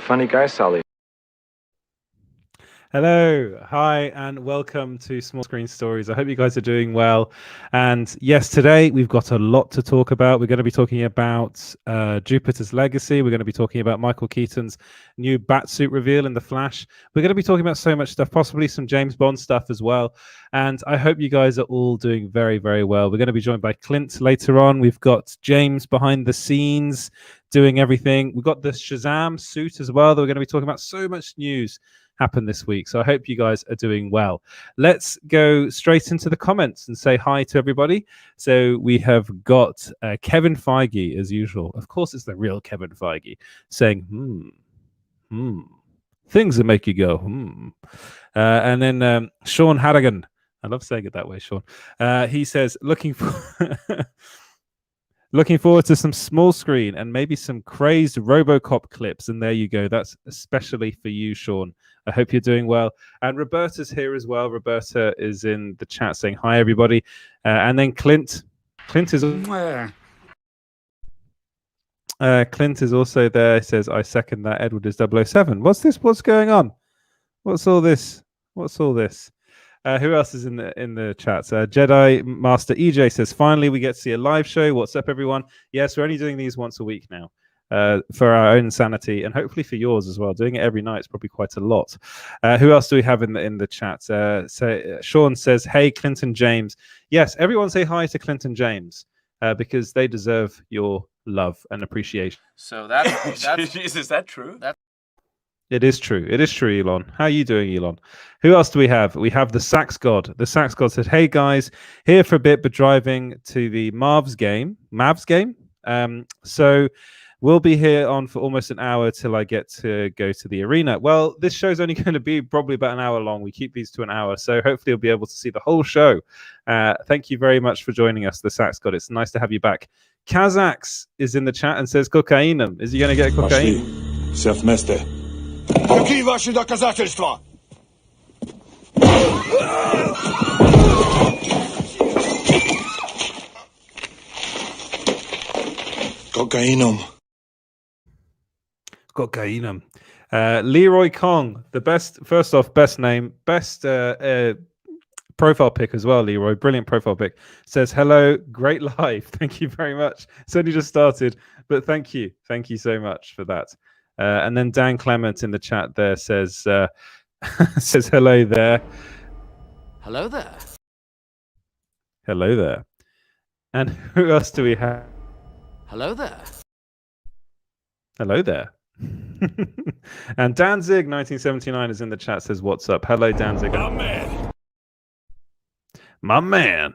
funny guy, Sally. Hello, hi, and welcome to Small Screen Stories. I hope you guys are doing well. And yes, today we've got a lot to talk about. We're going to be talking about Jupiter's Legacy. We're going to be talking about Michael Keaton's new Batsuit reveal in The Flash. We're going to be talking about so much stuff, possibly some James Bond stuff as well. And I hope you guys are all doing very, very well. We're going to be joined by Clint later on. We've got James behind the scenes doing everything. We've got the Shazam suit as well that we're going to be talking about. So much news happened this week. So I hope you guys are doing well. Let's go straight into the comments and say hi to everybody. So we have got Kevin Feige, as usual. Of course, it's the real Kevin Feige saying, things that make you go, and then Sean Harrigan. I love saying it that way, Sean. He says, looking forward to some small screen and maybe some crazed RoboCop clips. And there you go. That's especially for you, Sean. I hope you're doing well. And Roberta's here as well. Roberta is in the chat saying hi, everybody. And then Clint is Clint is also there. He says, I second that. Edward is 007. What's this? What's going on? What's all this? Who else is in the chat? Jedi Master EJ says, finally, we get to see a live show. What's up, everyone? Yes, we're only doing these once a week now for our own sanity and hopefully for yours as well. Doing it every night is probably quite a lot. Who else do we have in the chat? Sean says, hey, Clinton James. Yes, everyone say hi to Clinton James because they deserve your love and appreciation. So that's is that true? It is true. It is true, Elon. How are you doing, Elon? Who else do we have? We have the Sax God. The Sax God said, hey, guys, here for a bit, but driving to the Mavs game. So we'll be here on for almost an hour till I get to go to the arena. Well, this show's only going to be probably about an hour long. We keep these to an hour. So hopefully you'll be able to see the whole show. Thank you very much for joining us, the Sax God. It's nice to have you back. Kazax is in the chat and says, cocainum. Is he going to get cocaine? Self-mester. Какие ваши доказательства? Cocainum. Leroy Kong, the best. First off, best name, best profile pic as well. Leroy, brilliant profile pic. Says hello, great live. Thank you very much. It's only just started, but thank you so much for that. And then Dan Clement in the chat there says says hello there. Hello there. Hello there. And who else do we have? Hello there. Hello there. And Danzig 1979 is in the chat, says what's up. Hello, Danzig. My man.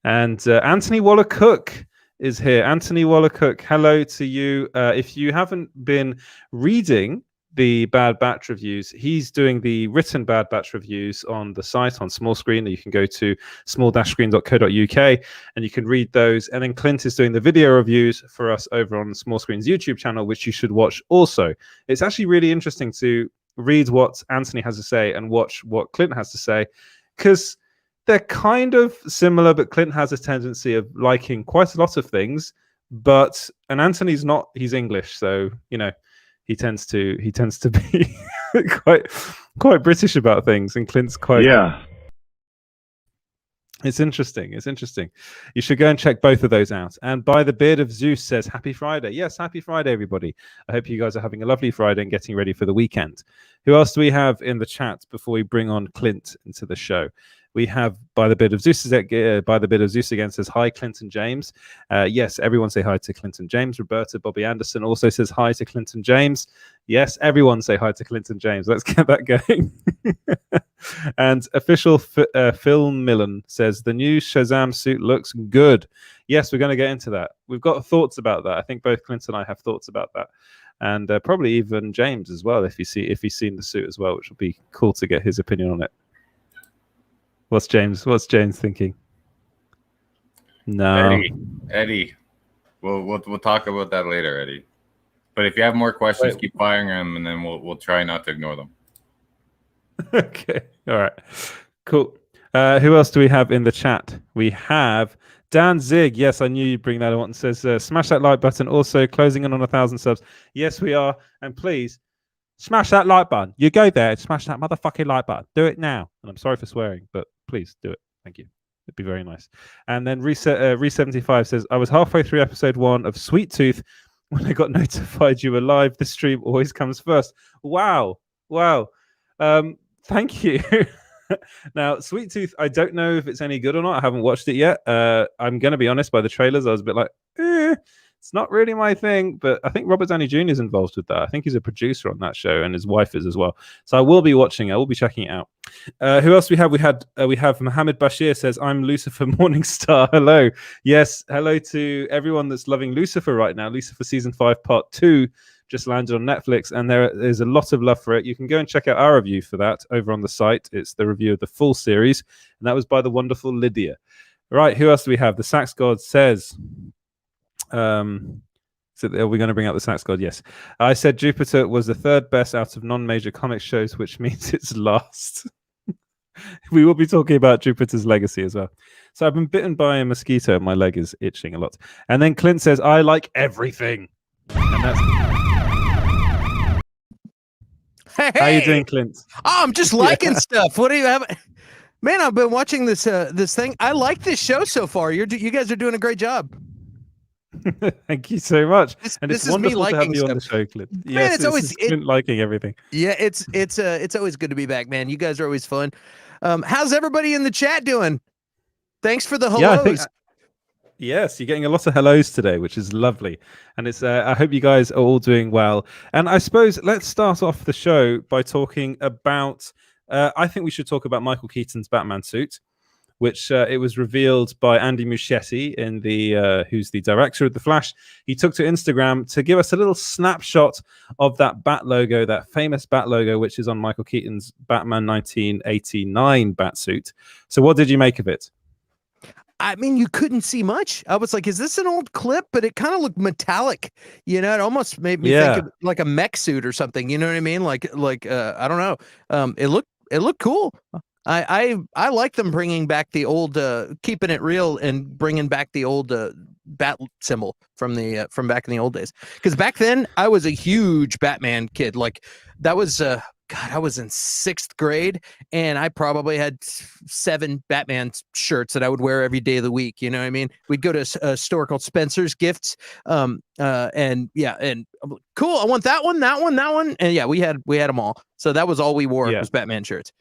And Anthony Waller Cook is here. Anthony Waller Cook, hello to you. If you haven't been reading the Bad Batch reviews, he's doing the written Bad Batch reviews on the site on Small Screen. You can go to small-screen.co.uk and you can read those. And then Clint is doing the video reviews for us over on Small Screen's YouTube channel, which you should watch also. It's actually really interesting to read what Anthony has to say and watch what Clint has to say, because they're kind of similar, but Clint has a tendency of liking quite a lot of things. And Anthony's not, he's English, so he tends to be quite British about things, and Clint's quite It's interesting. You should go and check both of those out. And By the Beard of Zeus says happy Friday. Yes, happy Friday, everybody. I hope you guys are having a lovely Friday and getting ready for the weekend. Who else do we have in the chat before we bring on Clint into the show? We have By the Beard of Zeus. By the Beard of Zeus again says hi, Clinton James. Yes, everyone say hi to Clinton James. Roberta Bobby Anderson also says hi to Clinton James. Yes, everyone say hi to Clinton James. Let's get that going. And official Phil Millen says the new Shazam suit looks good. Yes, we're going to get into that. We've got thoughts about that. I think both Clint and I have thoughts about that, and probably even James as well if he's seen the suit as well, which will be cool to get his opinion on it. What's James thinking? No, Eddie. We'll talk about that later, Eddie. But if you have more questions, keep firing them, and then we'll try not to ignore them. Okay. All right. Cool. Who else do we have in the chat? We have Dan Zig. Yes, I knew you'd bring that on. Says, smash that like button. Also, closing in on 1,000 subs. Yes, we are. And please Smash that like button. You go there and smash that motherfucking like button. Do it now. And I'm sorry for swearing, but please do it. Thank you. It'd be very nice. And then Re75 says, I was halfway through episode 1 of Sweet Tooth when I got notified you were live. The stream always comes first. Wow. Thank you. Now, Sweet Tooth, I don't know if it's any good or not. I haven't watched it yet. I'm going to be honest, by the trailers, I was a bit like, it's not really my thing. But I think Robert Downey Jr. is involved with that. I think he's a producer on that show, and his wife is as well. So I will be watching it. I will be checking it out. Who else we have? We have Mohammed Bashir says, I'm Lucifer Morningstar. Hello. Yes, hello to everyone that's loving Lucifer right now. Lucifer Season 5 Part 2 just landed on Netflix, and there's a lot of love for it. You can go and check out our review for that over on the site. It's the review of the full series, and that was by the wonderful Lydia. Right, who else do we have? The Sax God says, are we going to bring out the Sax God? Yes. I said Jupiter was the third best out of non-major comic shows, which means it's last. We will be talking about Jupiter's Legacy as well. So I've been bitten by a mosquito, and my leg is itching a lot. And then Clint says, I like everything. And that's... Hey, how you doing, Clint? Oh, I'm just liking stuff. What do you have? Man, I've been watching this thing. I like this show so far. You guys are doing a great job. Thank you so much. This It's is wonderful me to have liking you stuff. on the show, Clint. Man, Yes, it's always Clint liking everything. Yeah, it's always good to be back, man. You guys are always fun. How's everybody in the chat doing? Thanks for the hellos. Yes, you're getting a lot of hellos today, which is lovely. And it's I hope you guys are all doing well. And I suppose let's start off the show by talking about I think we should talk about Michael Keaton's Batman suit, which it was revealed by Andy Muschietti, in the who's the director of The Flash. He took to Instagram to give us a little snapshot of that bat logo, that famous bat logo, which is on Michael Keaton's Batman 1989 Batsuit. So what did you make of it? I mean, you couldn't see much. I was like, is this an old clip? But it kind of looked metallic. You know, it almost made me think of like a mech suit or something. You know what I mean? Like I don't know. It looked cool. I like them bringing back the old, keeping it real and bringing back the old bat symbol from back in the old days. Because back then I was a huge Batman kid. Like that was God, I was in 6th grade, and I probably had 7 Batman shirts that I would wear every day of the week. You know what I mean? We'd go to a store called Spencer's Gifts, and yeah, and cool. I want that one, that one, and yeah, we had them all. So that was all we wore was Batman shirts.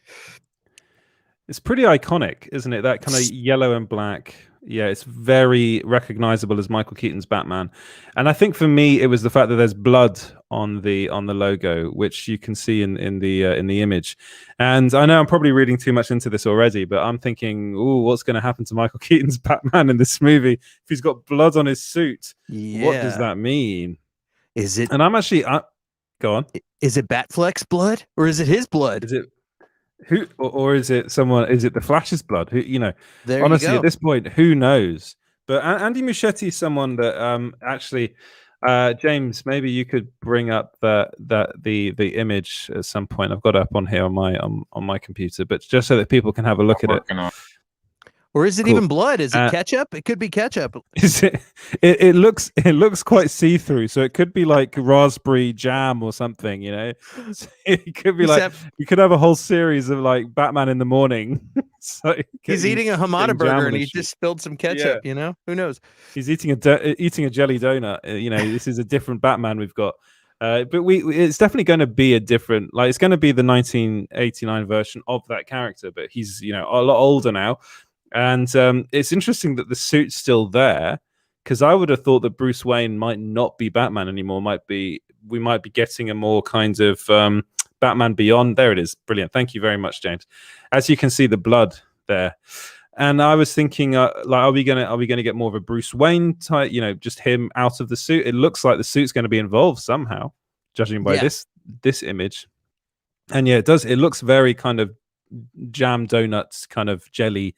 It's pretty iconic, isn't it? That kind of yellow and black. Yeah, it's very recognizable as Michael Keaton's Batman. And I think for me, it was the fact that there's blood on the logo, which you can see in the image. And I know I'm probably reading too much into this already, but I'm thinking, ooh, what's going to happen to Michael Keaton's Batman in this movie if he's got blood on his suit? Yeah. What does that mean? Is it? And I'm actually go on. Is it Batfleck's blood or is it his blood? Is it? Who or is it someone? Is it the Flash's blood? Who, you know, there honestly, you at this point, who knows? But Andy Muschietti is someone that actually, James, maybe you could bring up the image at some point. I've got it up on here on my computer, but just so that people can have a look at it. Or is it even blood? Is it ketchup? It could be ketchup. Is it? It looks quite see-through, so it could be like raspberry jam or something. You know, it could be like you could have a whole series of like Batman in the morning. So he's eating a Hamada burger and he just spilled some ketchup. Yeah. You know, who knows? He's eating a jelly donut. You know, this is a different Batman we've got. But it's definitely going to be a different. Like it's going to be the 1989 version of that character, but he's a lot older now. And it's interesting that the suit's still there, because I would have thought that Bruce Wayne might not be Batman anymore. We might be getting a more kind of Batman Beyond. There it is. Brilliant. Thank you very much, James. As you can see, the blood there. And I was thinking, are we gonna get more of a Bruce Wayne type? You know, just him out of the suit. It looks like the suit's going to be involved somehow, judging by this image. And yeah, it does. It looks very kind of jam donuts, kind of jelly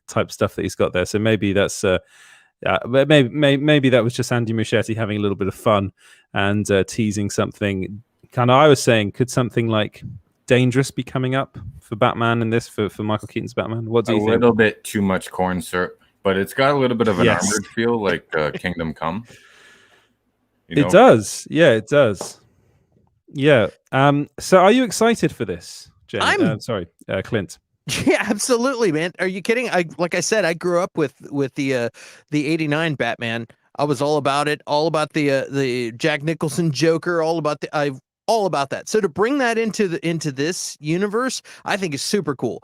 type stuff that he's got there. So maybe that's maybe that was just Andy Muschietti having a little bit of fun and teasing something. Kind of, I was saying, could something like Dangerous be coming up for Batman in this for Michael Keaton's Batman? What do you think? A little bit too much corn syrup, but it's got a little bit of an armored feel, like Kingdom Come. It does, yeah, it does. Yeah. So are you excited for this, Jenny? I'm Clint. Yeah, absolutely, man. Are you kidding? Like I said, I grew up with the '89 Batman. I was all about it, all about the Jack Nicholson Joker, all about that. So to bring that into this universe, I think is super cool.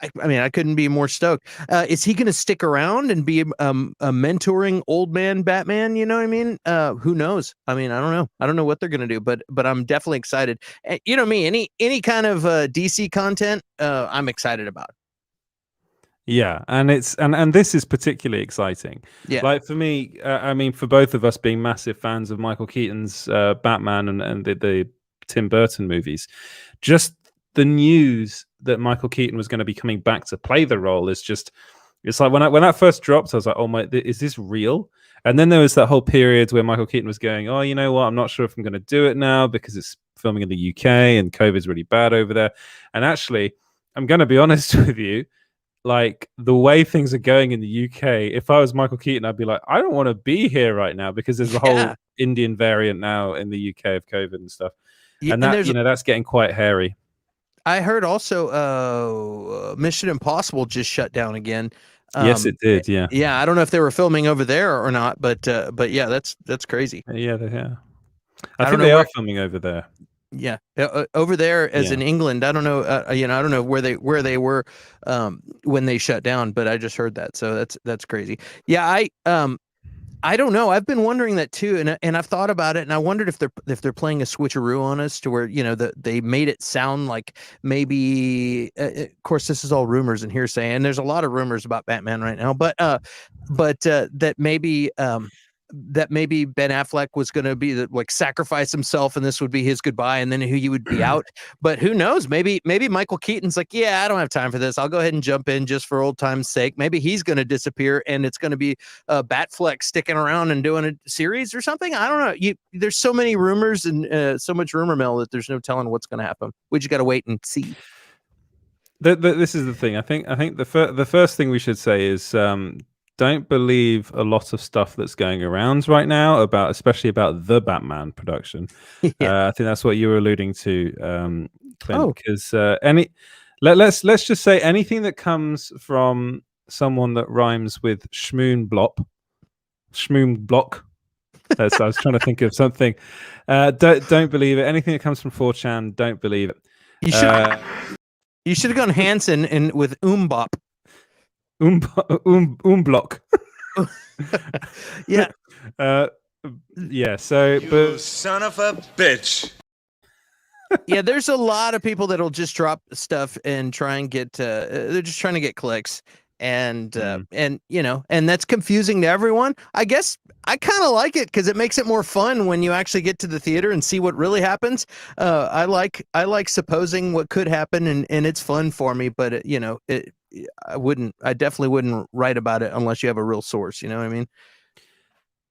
I mean, I couldn't be more stoked. Is he going to stick around and be a mentoring old man Batman? You know what I mean? Who knows? I mean, I don't know. I don't know what they're going to do, but I'm definitely excited. You know me, any kind of DC content, I'm excited about. Yeah, and it's and this is particularly exciting. Yeah. Like for me, I mean, for both of us being massive fans of Michael Keaton's Batman and the Tim Burton movies, just the news that Michael Keaton was going to be coming back to play the role is just, it's like when that first dropped, I was like, oh my, is this real? And then there was that whole period where Michael Keaton was going, oh, you know what, I'm not sure if I'm going to do it now because it's filming in the UK and COVID's really bad over there. And actually, I'm going to be honest with you, like the way things are going in the UK, if I was Michael Keaton, I'd be like, I don't want to be here right now because there's a whole Indian variant now in the UK of COVID and stuff. Yeah, and that, that's getting quite hairy. I heard also Mission Impossible just shut down again. Yes, it did. Yeah. Yeah. I don't know if they were filming over there or not, but yeah, that's crazy. Yeah. I think they are filming over there. Yeah, over there as in England. I don't know. I don't know where they were when they shut down, but I just heard that. So that's crazy. Yeah, I don't know. I've been wondering that too, and I've thought about it, and I wondered if they're playing a switcheroo on us to where they made it sound like maybe. Of course, this is all rumors and hearsay, and there's a lot of rumors about Batman right now, but that maybe. That maybe Ben Affleck was going to be sacrifice himself and this would be his goodbye and then he would be out. But who knows? Maybe Michael Keaton's like, yeah, I don't have time for this. I'll go ahead and jump in just for old time's sake. Maybe he's going to disappear and it's going to be Batfleck sticking around and doing a series or something. I don't know. There's so many rumors and so much rumor mill that there's no telling what's going to happen. We just got to wait and see. This is the thing. I think the first thing we should say is don't believe a lot of stuff that's going around right now especially about the Batman production. I think that's what you were alluding to, Clint. Because let's just say anything that comes from someone that rhymes with schmoon block. I was trying to think of something. Don't believe it. Anything that comes from 4chan, don't believe it. You should have gone Hanson and with Umbop. Block. Yeah. Yeah. So, but son of a bitch. Yeah, there's a lot of people that'll just drop stuff and try and get. They're just trying to get clicks, and that's confusing to everyone. I guess I kind of like it because it makes it more fun when you actually get to the theater and see what really happens. I like supposing what could happen, and it's fun for me. But I definitely wouldn't write about it unless you have a real source. You know what I mean?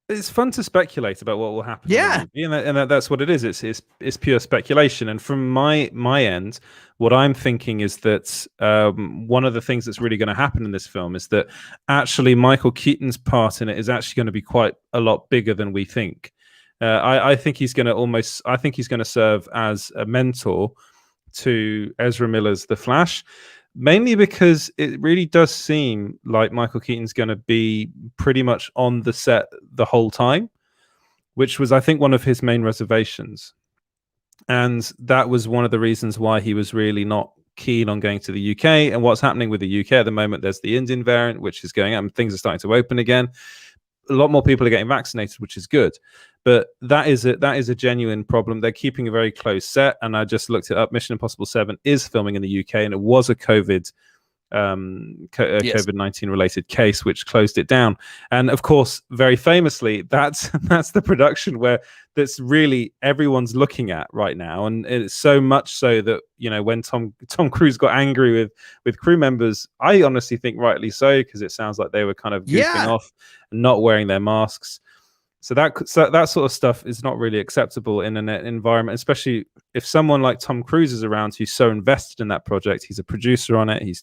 It's fun to speculate about what will happen. Yeah, and that's what it is. It's pure speculation. And from my end, what I'm thinking is that one of the things that's really going to happen in this film is that actually Michael Keaton's part in it is actually going to be quite a lot bigger than we think. I think he's going to serve as a mentor to Ezra Miller's The Flash. Mainly because it really does seem like Michael Keaton's going to be pretty much on the set the whole time, which was, I think, one of his main reservations. And that was one of the reasons why he was really not keen on going to the UK. And what's happening with the UK at the moment, there's the Indian variant, which is going up and things are starting to open again. A lot more people are getting vaccinated, which is good. But that is a genuine problem. They're keeping a very close set, and I just looked it up. Mission Impossible 7 is filming in the UK, and it was a COVID-19 related case which closed it down. And of course, very famously, that's the production that's really everyone's looking at right now. And it's so much so that when Tom Cruise got angry with crew members, I honestly think rightly so, because it sounds like they were kind of goofing off and not wearing their masks. So that sort of stuff is not really acceptable in an environment, especially if someone like Tom Cruise is around who's so invested in that project. He's a producer on it. He's,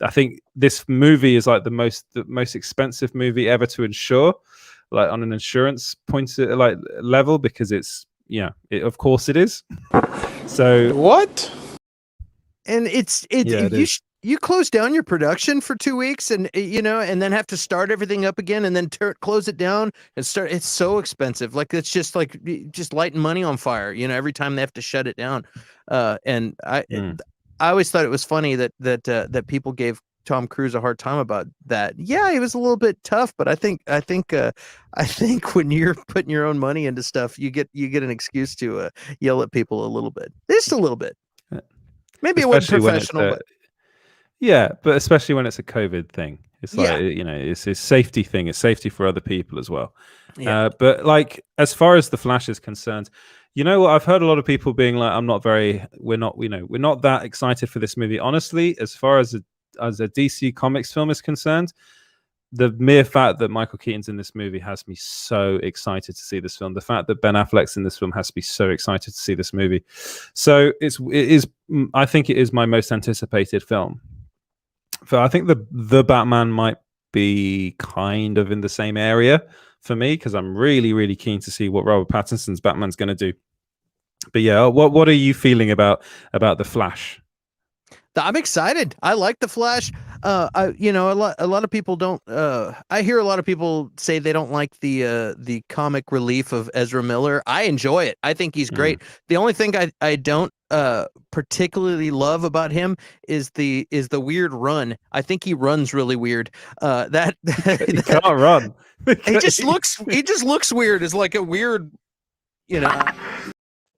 I think this movie is like the most expensive movie ever to insure. like on an insurance like level, because it's of course it is. So What? And you close down your production for 2 weeks, and and then have to start everything up again, and then close it down and start. It's so expensive. Like it's just like lighting money on fire. Every time they have to shut it down. And I always thought it was funny that people gave Tom Cruise a hard time about that. Yeah, he was a little bit tough, but I think when you're putting your own money into stuff, you get an excuse to yell at people a little bit, just a little bit. Maybe it wasn't professional, but yeah, but especially when it's a COVID thing, it's like it's a safety thing. It's safety for other people as well. Yeah. But like as far as the Flash is concerned, what I've heard a lot of people being like, we're not that excited for this movie. Honestly, as far as a DC Comics film is concerned, the mere fact that Michael Keaton's in this movie has me so excited to see this film. The fact that Ben Affleck's in this film has me so excited to see this movie. So I think it is my most anticipated film. So I think the Batman might be kind of in the same area for me, because I'm really, really keen to see what Robert Pattinson's Batman's going to do. But yeah, what are you feeling about the Flash? I'm excited. I like the Flash. A lot of people don't. I hear a lot of people say they don't like the comic relief of Ezra Miller. I enjoy it. I think he's great. The only thing I don't particularly love about him is the weird run. I think he runs really weird. He can't run. He just looks weird. It's like a weird,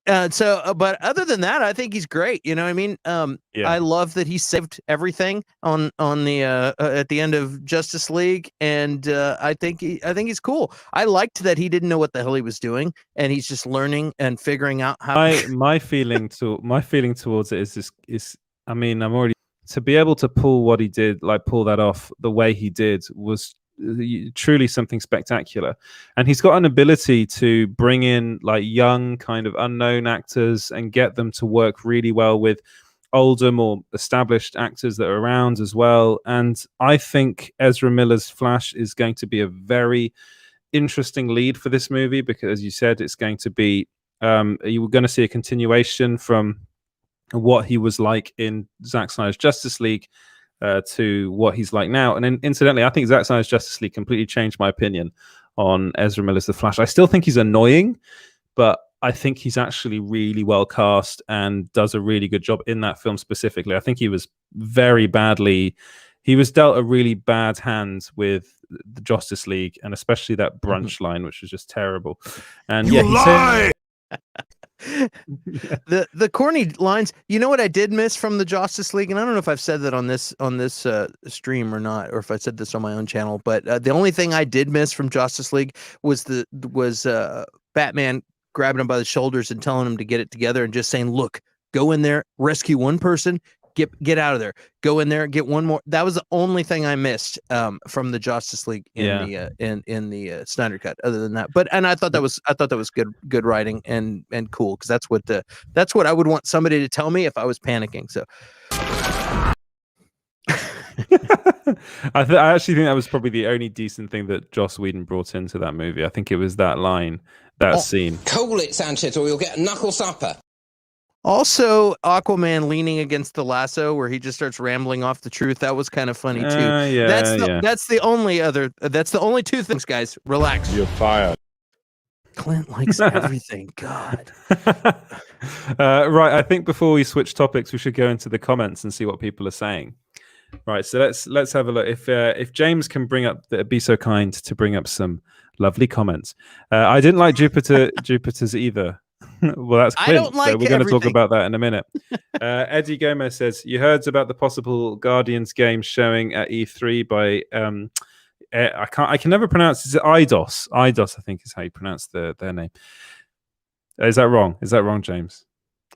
but other than that, I think he's great. You know what I mean? I love that he saved everything on the at the end of Justice League, and I think he's cool. I liked that he didn't know what the hell he was doing, and he's just learning and figuring out how. My feeling towards it is I'm already, to be able to pull what he did, like pull that off the way he did, was truly something spectacular. And he's got an ability to bring in like young kind of unknown actors and get them to work really well with older, more established actors that are around as well. And I think Ezra Miller's Flash is going to be a very interesting lead for this movie, because as you said, it's going to be you were going to see a continuation from what he was like in Zack Snyder's Justice League to what he's like now. And then, incidentally, I think Zack Snyder's Justice League completely changed my opinion on Ezra Miller's The Flash. I still think he's annoying, but I think he's actually really well cast and does a really good job in that film specifically. I think he was dealt a really bad hand with the Justice League, and especially that brunch line, which was just terrible. And the corny lines. You know what I did miss from the Justice League, and I don't know if I've said that on this stream or not, or if I said this on my own channel, but the only thing I did miss from Justice League was Batman grabbing him by the shoulders and telling him to get it together, and just saying, "Look, go in there, rescue one person, get out of there, go in there, get one more." That was the only thing I missed from the Justice League in the Snyder cut. Other than that, and I thought that was good writing and cool, because that's what I would want somebody to tell me if I was panicking. So I actually think that was probably the only decent thing that Joss Whedon brought into that movie. I think it was that line, scene. Call it, Sanchez, or you'll get a knuckle supper. Also, Aquaman leaning against the lasso, where he just starts rambling off the truth. That was kind of funny too. That's the only two things, guys. Relax. You're fired. Clint likes everything. God. Right. I think before we switch topics, we should go into the comments and see what people are saying. Right. So let's have a look. If James can be so kind to bring up some lovely comments. I didn't like Jupiter's either. Well, that's Clint, I don't like so we're going to talk about that in a minute. Eddie Gomez says, you heard about the possible Guardians game showing at E3 by I can never pronounce it. Eidos, I think is how you pronounce their name. Is that wrong, James?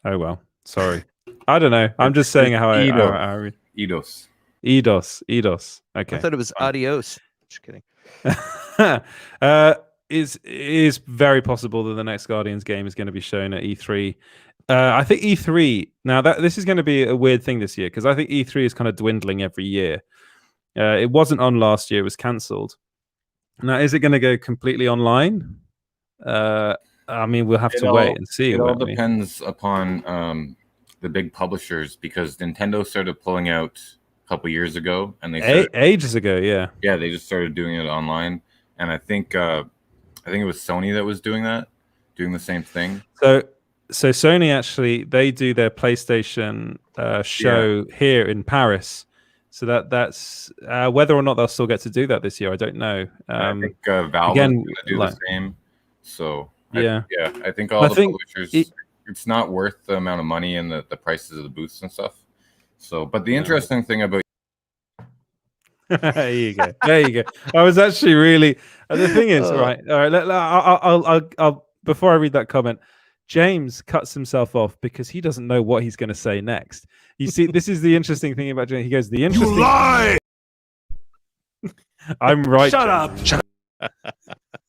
Oh well, sorry. I don't know. I'm just saying how I read. Eidos. Okay. I thought it was adios. Just kidding. Is very possible that the next Guardians game is going to be shown at E3. I think E3 now this is going to be a weird thing this year, because I think E3 is kind of dwindling every year. It wasn't on last year; it was cancelled. Now, is it going to go completely online? I mean, we'll have to wait and see. It all depends upon the big publishers, because Nintendo started pulling out a couple years ago, and they started, ages ago, yeah, they just started doing it online, and I think it was Sony that was doing the same thing. So Sony actually, they do their PlayStation show here in Paris. So that's whether or not they'll still get to do that this year, I don't know. I think Valve is going to do the same. So I think all the publishers, it's not worth the amount of money and the prices of the booths and stuff. So, but the interesting thing about there you go. I was actually really. The thing is, all right. I'll before I read that comment, James cuts himself off because he doesn't know what he's going to say next. You see, this is the interesting thing about James. He goes, "The interesting." You lie. I'm right. Shut up.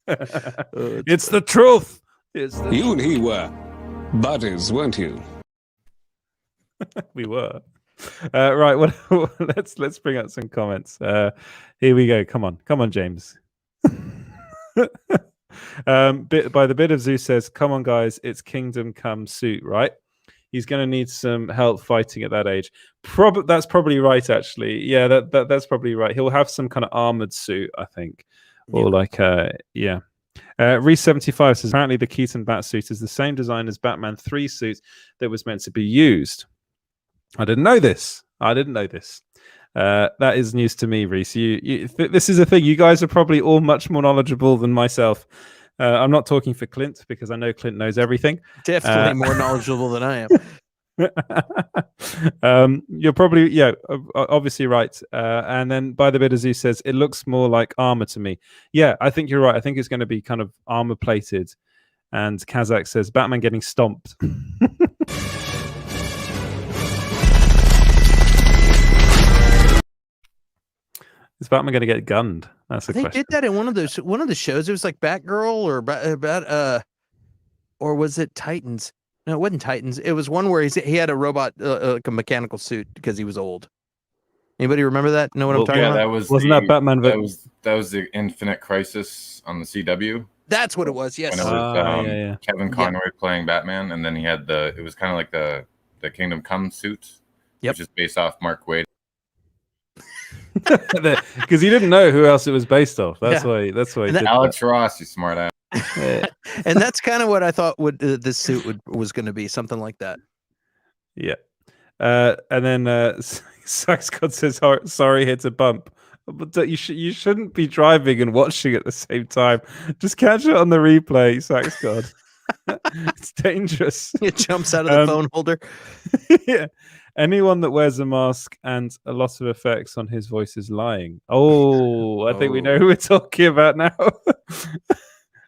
It's the truth. You and he were buddies, weren't you? We were. Right. Well, let's bring out some comments. Here we go. Come on, James. By the bit of Zeus says, "Come on, guys, it's Kingdom Come suit, right? He's going to need some help fighting at that age." That's probably right, actually. Yeah, that's probably right. He'll have some kind of armored suit, I think, or Reese 75 says, apparently the Keaton Batsuit is the same design as Batman 3 suit that was meant to be used. I didn't know this. That is news to me, Reese. This is a thing. You guys are probably all much more knowledgeable than myself. I'm not talking for Clint because I know Clint knows everything. Definitely more knowledgeable than I am. You're probably obviously right. And then by the bit as he says, it looks more like armor to me. Yeah, I think you're right. I think it's going to be kind of armor plated. And Kazakh says Batman getting stomped. Is Batman going to get gunned? That's the question. They did that in one of the shows. It was like Batgirl or was it Titans? No, it wasn't Titans. It was one where he had a robot, like a mechanical suit because he was old. Anybody remember that? Know what I'm talking about? That wasn't that Batman. That was the Infinite Crisis on the CW. That's what it was. Yes. When it was Kevin Conroy playing Batman, and then he had it was kind of like the Kingdom Come suit, which is based off Mark Waid. Because he didn't know who else it was based off. That's why. Alex Ross, you smart ass. And that's kind of what I thought this suit was going to be, something like that. Yeah. And then Sax God says, "Sorry, hit a bump." But you shouldn't be driving and watching at the same time. Just catch it on the replay, Sax God. It's dangerous. It jumps out of the phone holder. Yeah. Anyone that wears a mask and a lot of effects on his voice is lying. Oh, I think we know who we're talking about now.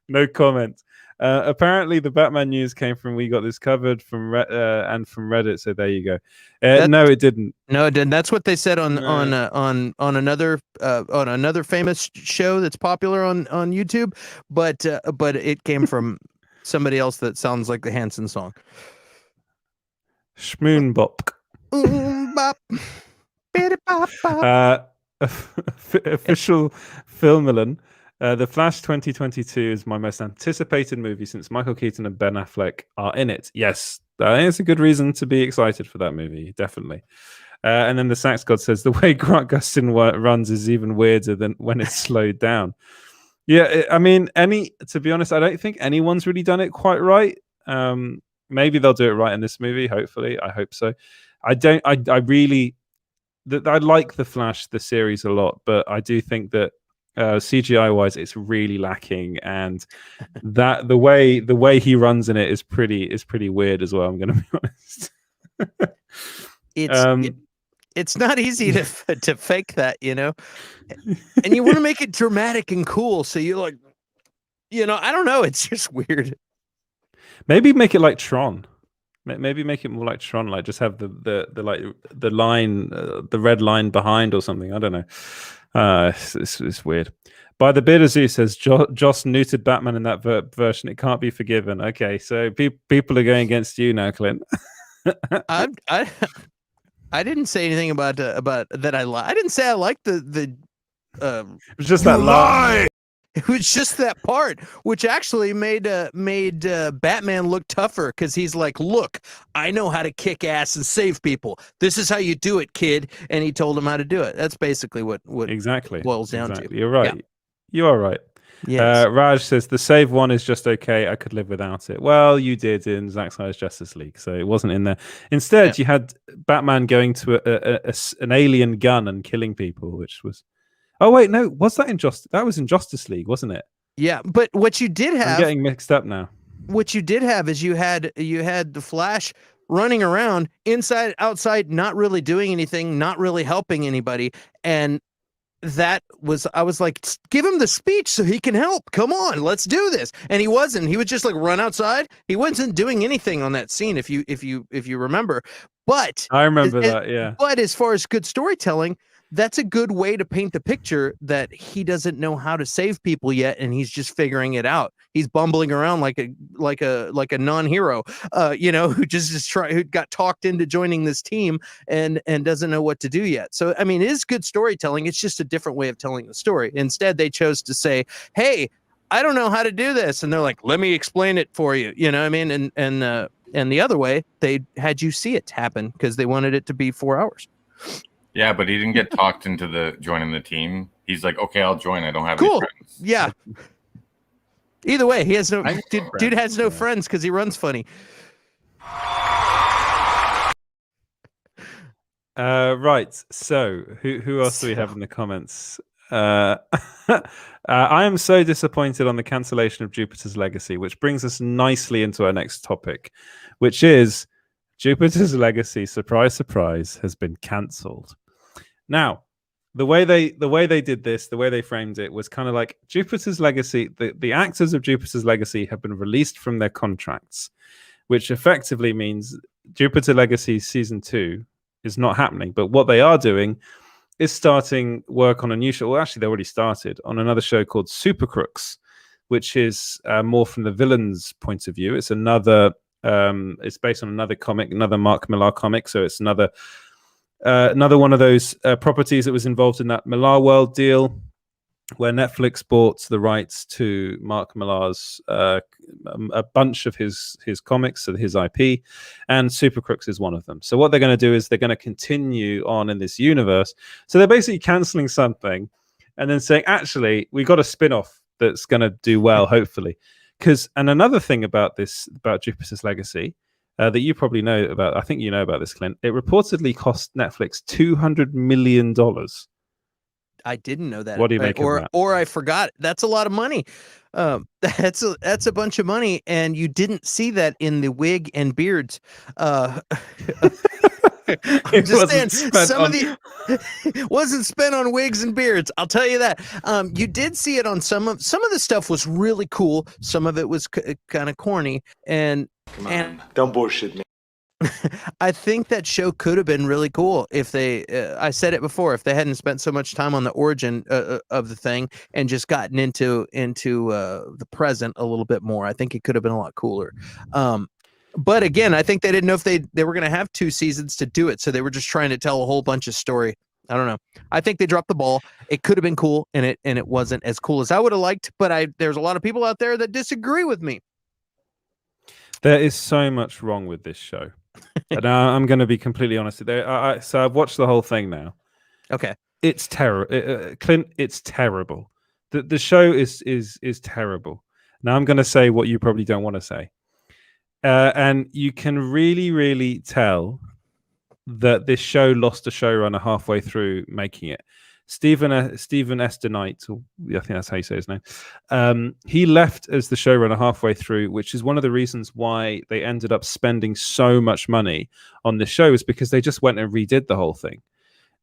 No comment. Apparently, the Batman news came from We Got This Covered from Reddit. So there you go. No, it didn't. No, it didn't. That's what they said on another famous show that's popular on YouTube. But it came from somebody else that sounds like the Hanson song. Schmoonbop. Official Filmerlin. The Flash 2022 is my most anticipated movie since Michael Keaton and Ben Affleck are in it. Yes, I think it's a good reason to be excited for that movie, definitely. And then the Sax God says the way Grant Gustin runs is even weirder than when it's slowed down. Yeah, I mean, to be honest, I don't think anyone's really done it quite right. Maybe they'll do it right in this movie. Hopefully, I hope so. I like the Flash, the series, a lot, but I do think that CGI wise, it's really lacking, and that the way he runs in it is pretty weird as well. I'm going to be honest. It's not easy to fake that, and you want to make it dramatic and cool. So you're like, I don't know. It's just weird. Maybe make it like Tron. Maybe make it more like Tron, like just have the line, the red line behind or something. I don't know. It's weird. By the bit, as he says, Joss neutered Batman in that version. It can't be forgiven. Okay, so people are going against you now, Clint. I didn't say anything about that. I didn't say I liked the. It was just that lie. It was just that part, which actually made Batman look tougher because he's like, "Look, I know how to kick ass and save people. This is how you do it, kid." And he told him how to do it. That's basically what exactly boils down to. You're right. Yeah. You are right. Yes. Raj says the save one is just okay. I could live without it. Well, you did in Zack Snyder's Justice League, so it wasn't in there. Instead, you had Batman going to an alien gun and killing people, which was. Oh wait, no, was that in That was in Justice League, wasn't it? Yeah, but what you did have, I'm getting mixed up now. What you did have is you had the Flash running around inside, outside, not really doing anything, not really helping anybody, and I was like, give him the speech so he can help. Come on, let's do this. And he wasn't. He would just like run outside. He wasn't doing anything on that scene, if you remember. But I remember that, yeah. But as far as good storytelling, that's a good way to paint the picture that he doesn't know how to save people yet, and he's just figuring it out. He's bumbling around like a non-hero, who got talked into joining this team and doesn't know what to do yet. So I mean, it is good storytelling. It's just a different way of telling the story. Instead, they chose to say, "Hey, I don't know how to do this," and they're like, "Let me explain it for you." You know what I mean? And the other way, they had you see it happen because they wanted it to be 4 hours. Yeah, but he didn't get talked into joining the team. He's like, okay, I'll join. I don't have any friends. Yeah. Either way, he has no dude has no friends because he runs funny. Right. So who else do we have in the comments? I am so disappointed on the cancellation of Jupiter's Legacy, which brings us nicely into our next topic, which is Jupiter's Legacy, surprise, surprise, has been cancelled. Now, the way they did this, the way they framed it was kind of like Jupiter's Legacy, the actors of Jupiter's Legacy have been released from their contracts, which effectively means Jupiter Legacy Season 2 is not happening. But what they are doing is starting work on a new show. Well, actually, they already started on another show called Super Crooks, which is more from the villain's point of view. It's another... it's based on another comic, another Mark Millar comic. So it's another one of those properties that was involved in that Millar World deal, where Netflix bought the rights to Mark Millar's a bunch of his comics, so his IP, and Super Crooks is one of them. So what they're going to do is they're going to continue on in this universe. So they're basically canceling something and then saying, actually, we got a spin-off that's going to do well, hopefully. And another thing about Jupiter's Legacy that you probably know about, I think you know about this, Clint, it reportedly cost Netflix $200 million. I didn't know that. What do you make of that? Or I forgot. That's a lot of money. That's a bunch of money, and you didn't see that in the wig and beards. I'm just saying, wasn't spent on wigs and beards. I'll tell you that. You did see it on some of the stuff was really cool. Some of it was kind of corny, and don't bullshit me. I think that show could have been really cool if they. I said it before. If they hadn't spent so much time on the origin of the thing and just gotten into the present a little bit more, I think it could have been a lot cooler. But again, I think they didn't know if they were going to have 2 seasons to do it, so they were just trying to tell a whole bunch of story. I don't know. I think they dropped the ball. It could have been cool, and it wasn't as cool as I would have liked. But there's a lot of people out there that disagree with me. There is so much wrong with this show. And I'm going to be completely honest. So I've watched the whole thing now. Okay, it's terrible, Clint. It's terrible. The show is terrible. Now I'm going to say what you probably don't want to say. And you can really, really tell that this show lost a showrunner halfway through making it. Stephen Estonite, I think that's how you say his name. He left as the showrunner halfway through, which is one of the reasons why they ended up spending so much money on this show, is because they just went and redid the whole thing.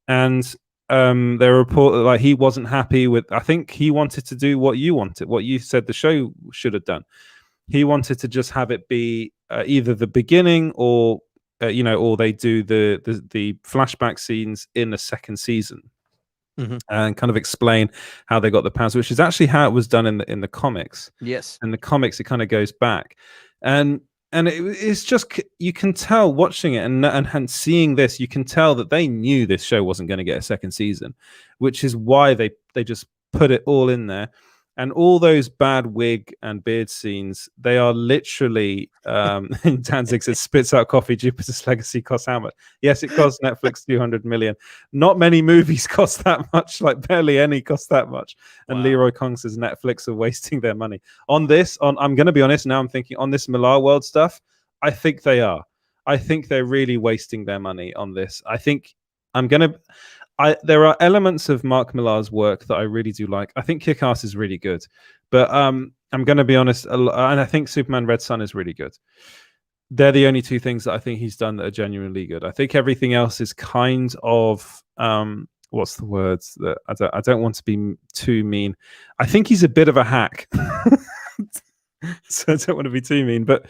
And they report like he wasn't happy with. I think he wanted to do what you wanted, what you said the show should have done. He wanted to just have it be either the beginning or or they do the flashback scenes in the second season. Mm-hmm. And kind of explain how they got the powers, which is actually how it was done in the comics. Yes, in the comics it kind of goes back, and it's just, you can tell watching it and seeing this, you can tell that they knew this show wasn't going to get a second season, which is why they just put it all in there. And all those bad wig and beard scenes, they are literally, Danzig says, spits out coffee, Jupiter's Legacy costs how much? Yes, it costs Netflix 200 million. Not many movies cost that much, like barely any cost that much. And Leroy Kong says Netflix are wasting their money. I'm going to be honest, now I'm thinking on this Millar World stuff, I think they are. I think they're really wasting their money on this. There are elements of Mark Millar's work that I really do like. I think Kick-Ass is really good, but I'm going to be honest, and I think Superman Red Sun is really good. They're the only two things that I think he's done that are genuinely good. I think everything else is kind of what's the words that I don't want to be too mean. I think he's a bit of a hack, so I don't want to be too mean, but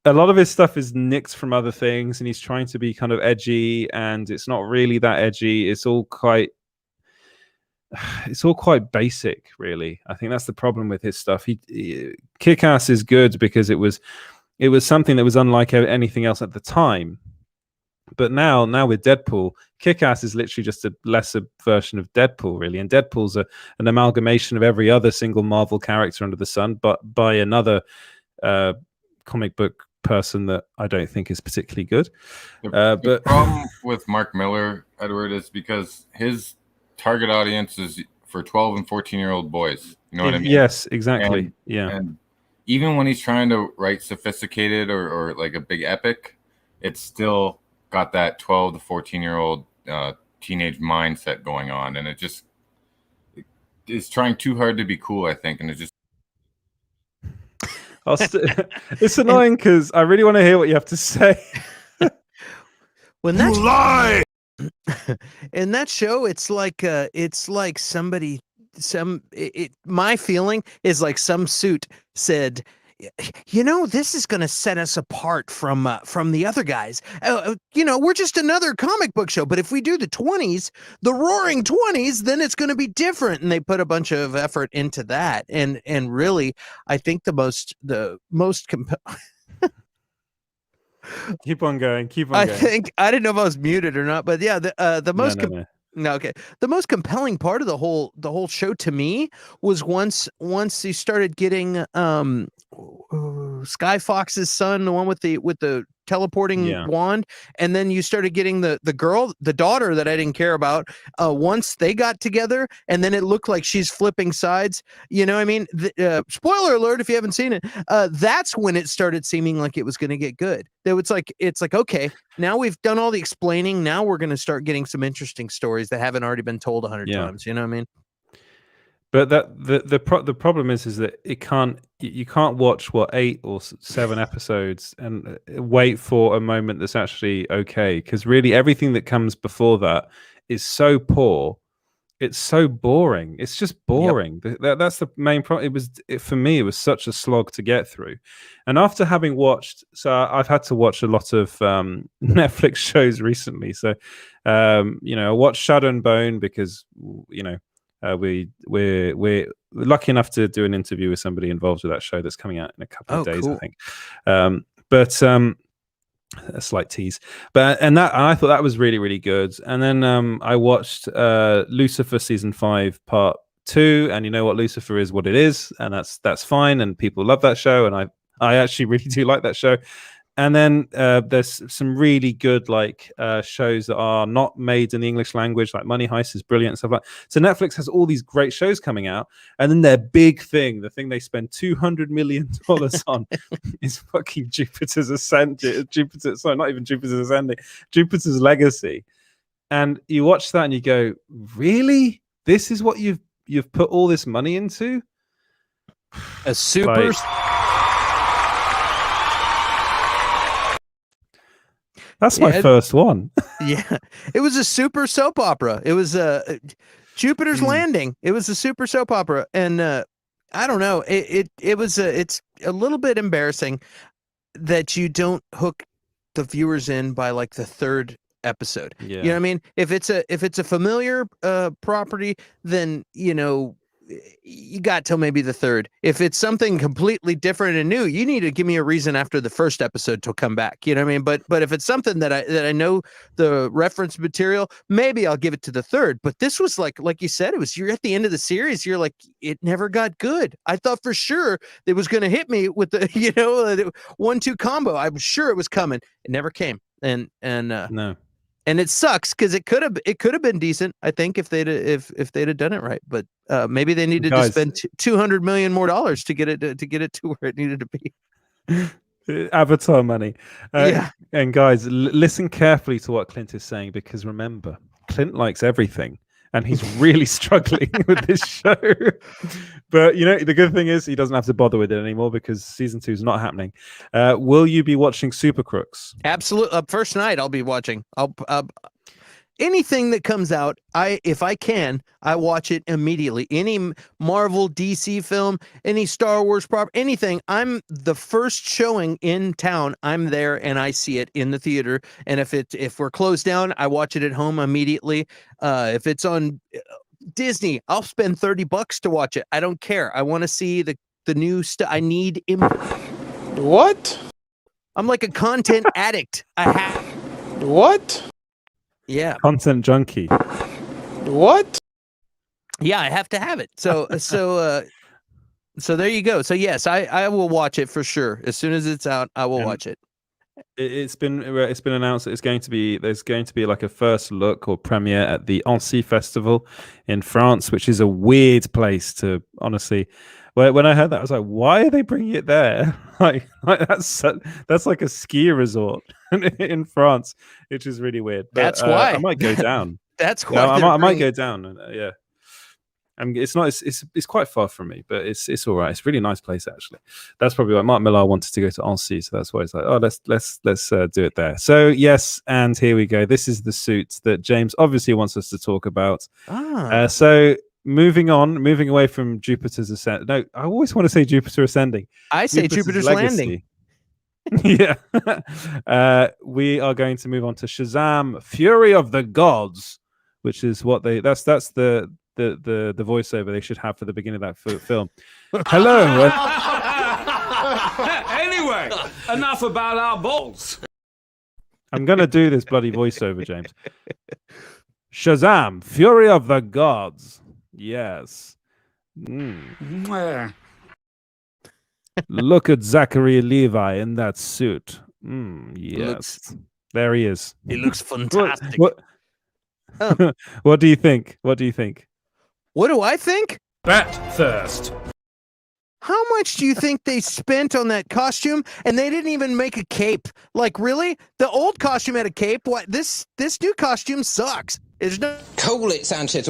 a lot of his stuff is nicked from other things, and he's trying to be kind of edgy, and it's not really that edgy. It's all quite basic, really. I think that's the problem with his stuff. Kick-Ass is good because it was something that was unlike anything else at the time. But now with Deadpool, Kick-Ass is literally just a lesser version of Deadpool, really. And Deadpool's an amalgamation of every other single Marvel character under the sun, but by another comic book person that I don't think is particularly good. The problem with Mark Millar, Edward, is because his target audience is for 12 and 14-year-old boys. You know what I mean? Yes, exactly. And even when he's trying to write sophisticated or like a big epic, it's still got that 12 to 14-year-old teenage mindset going on, and it is trying too hard to be cool, I think, and it just it's annoying because I really want to hear what you have to say. When that's you lie in that show, it's like somebody, my feeling is like some suit said, you know, this is going to set us apart from the other guys. You know, we're just another comic book show, but if we do the 20s, the roaring 20s, then it's going to be different. And they put a bunch of effort into that. And really, I think the most keep on going. I think, I didn't know if I was muted or not, but yeah, the most No, okay. The most compelling part of the whole show to me was once you started getting Sky Fox's son, the one with the teleporting wand, and then you started getting the daughter that I didn't care about. Once they got together, and then it looked like she's flipping sides. You know what I mean? Spoiler alert if you haven't seen it. That's when it started seeming like it was going to get good. It's like okay, now we've done all the explaining. Now we're going to start getting some interesting stories that haven't already been told 100 times. You know what I mean? But the problem is that you can't watch 8 or 7 episodes and wait for a moment that's actually okay, because really everything that comes before that is so poor. It's so boring. It's just boring. Yep. That's the main problem. For me, it was such a slog to get through. And after having watched, so I've had to watch a lot of Netflix shows recently. So you know, I watched Shadow and Bone because you know. We're lucky enough to do an interview with somebody involved with that show that's coming out in a couple of days, cool. I think. But a slight tease. And I thought that was really, really good. And then I watched Lucifer season 5 part 2, and you know what, Lucifer is what it is, and that's fine, and people love that show, and I actually really do like that show. And then there's some really good shows that are not made in the English language, like Money Heist is brilliant and stuff like that. So Netflix has all these great shows coming out, and then their big thing, the thing they spend $200 million on, is fucking Jupiter's Ascent. Sorry, not even Jupiter's Ascending, Jupiter's Legacy. And you watch that and you go, really? This is what you've put all this money into? A super. That's my first one. Yeah, it was a super soap opera. It was Jupiter's Landing. It was a super soap opera, and I don't know. It's a little bit embarrassing that you don't hook the viewers in by like the third episode. Yeah. You know what I mean? If it's a familiar property, then you know you got till maybe the third. If it's something completely different and new, you need to give me a reason after the first episode to come back. You know what I mean? But if it's something that I know the reference material, maybe I'll give it to the third. But this was like you said, you're at the end of the series. You're like, it never got good. I thought for sure it was going to hit me with the 1-2 combo. I'm sure it was coming. It never came. And no. And it sucks because it could have been decent, I think, if they'd have done it right. But maybe they needed to spend $200 million more to get it to where it needed to be. Avatar money. Yeah. And guys, listen carefully to what Clint is saying, because remember, Clint likes everything, and he's really struggling with this show. But the good thing is he doesn't have to bother with it anymore because season 2 is not happening. Will you be watching Super Crooks? Absolutely. First night I'll be watching. I'll anything that comes out, if I can, I watch it immediately. Any Marvel, DC film, any Star Wars anything. I'm the first showing in town. I'm there and I see it in the theater. And if we're closed down, I watch it at home immediately. If it's on Disney, I'll spend $30 to watch it. I don't care. I want to see the new stuff. I need What? I'm like a content addict. I have What? Yeah. Content junkie. What? Yeah, I have to have it. So there you go. So yes, I will watch it for sure. As soon as it's out, I will watch it. It's been announced that there's going to be like a first look or premiere at the Annecy Festival in France, which is a weird place to honestly. When I heard that, I was like, why are they bringing it there? like that's like a ski resort in France, which is really weird. But, that's why I might go down. That's why I might go down. Yeah. And it's quite far from me, but it's all right. It's a really nice place, actually. That's probably why Mark Millar wanted to go to Annecy, so that's why he's like, oh, let's do it there. So yes, and here we go. This is the suit that James obviously wants us to talk about. So moving away from Jupiter's Ascent. No, I always want to say Jupiter Ascending. I say Jupiter's Landing. Yeah. We are going to move on to Shazam: Fury of the Gods, which is what that's the voiceover they should have for the beginning of that film. Hello. Anyway, enough about our balls. I'm going to do this bloody voiceover, James. Shazam: Fury of the Gods. Yes. Look at Zachary Levi in that suit. Yes. There he is. He looks fantastic. What do you think? What do you think? What do I think? Bet first. How much do you think they spent on that costume? And they didn't even make a cape. Like, really? The old costume had a cape. What? This new costume sucks. There's Call it, Sanchez.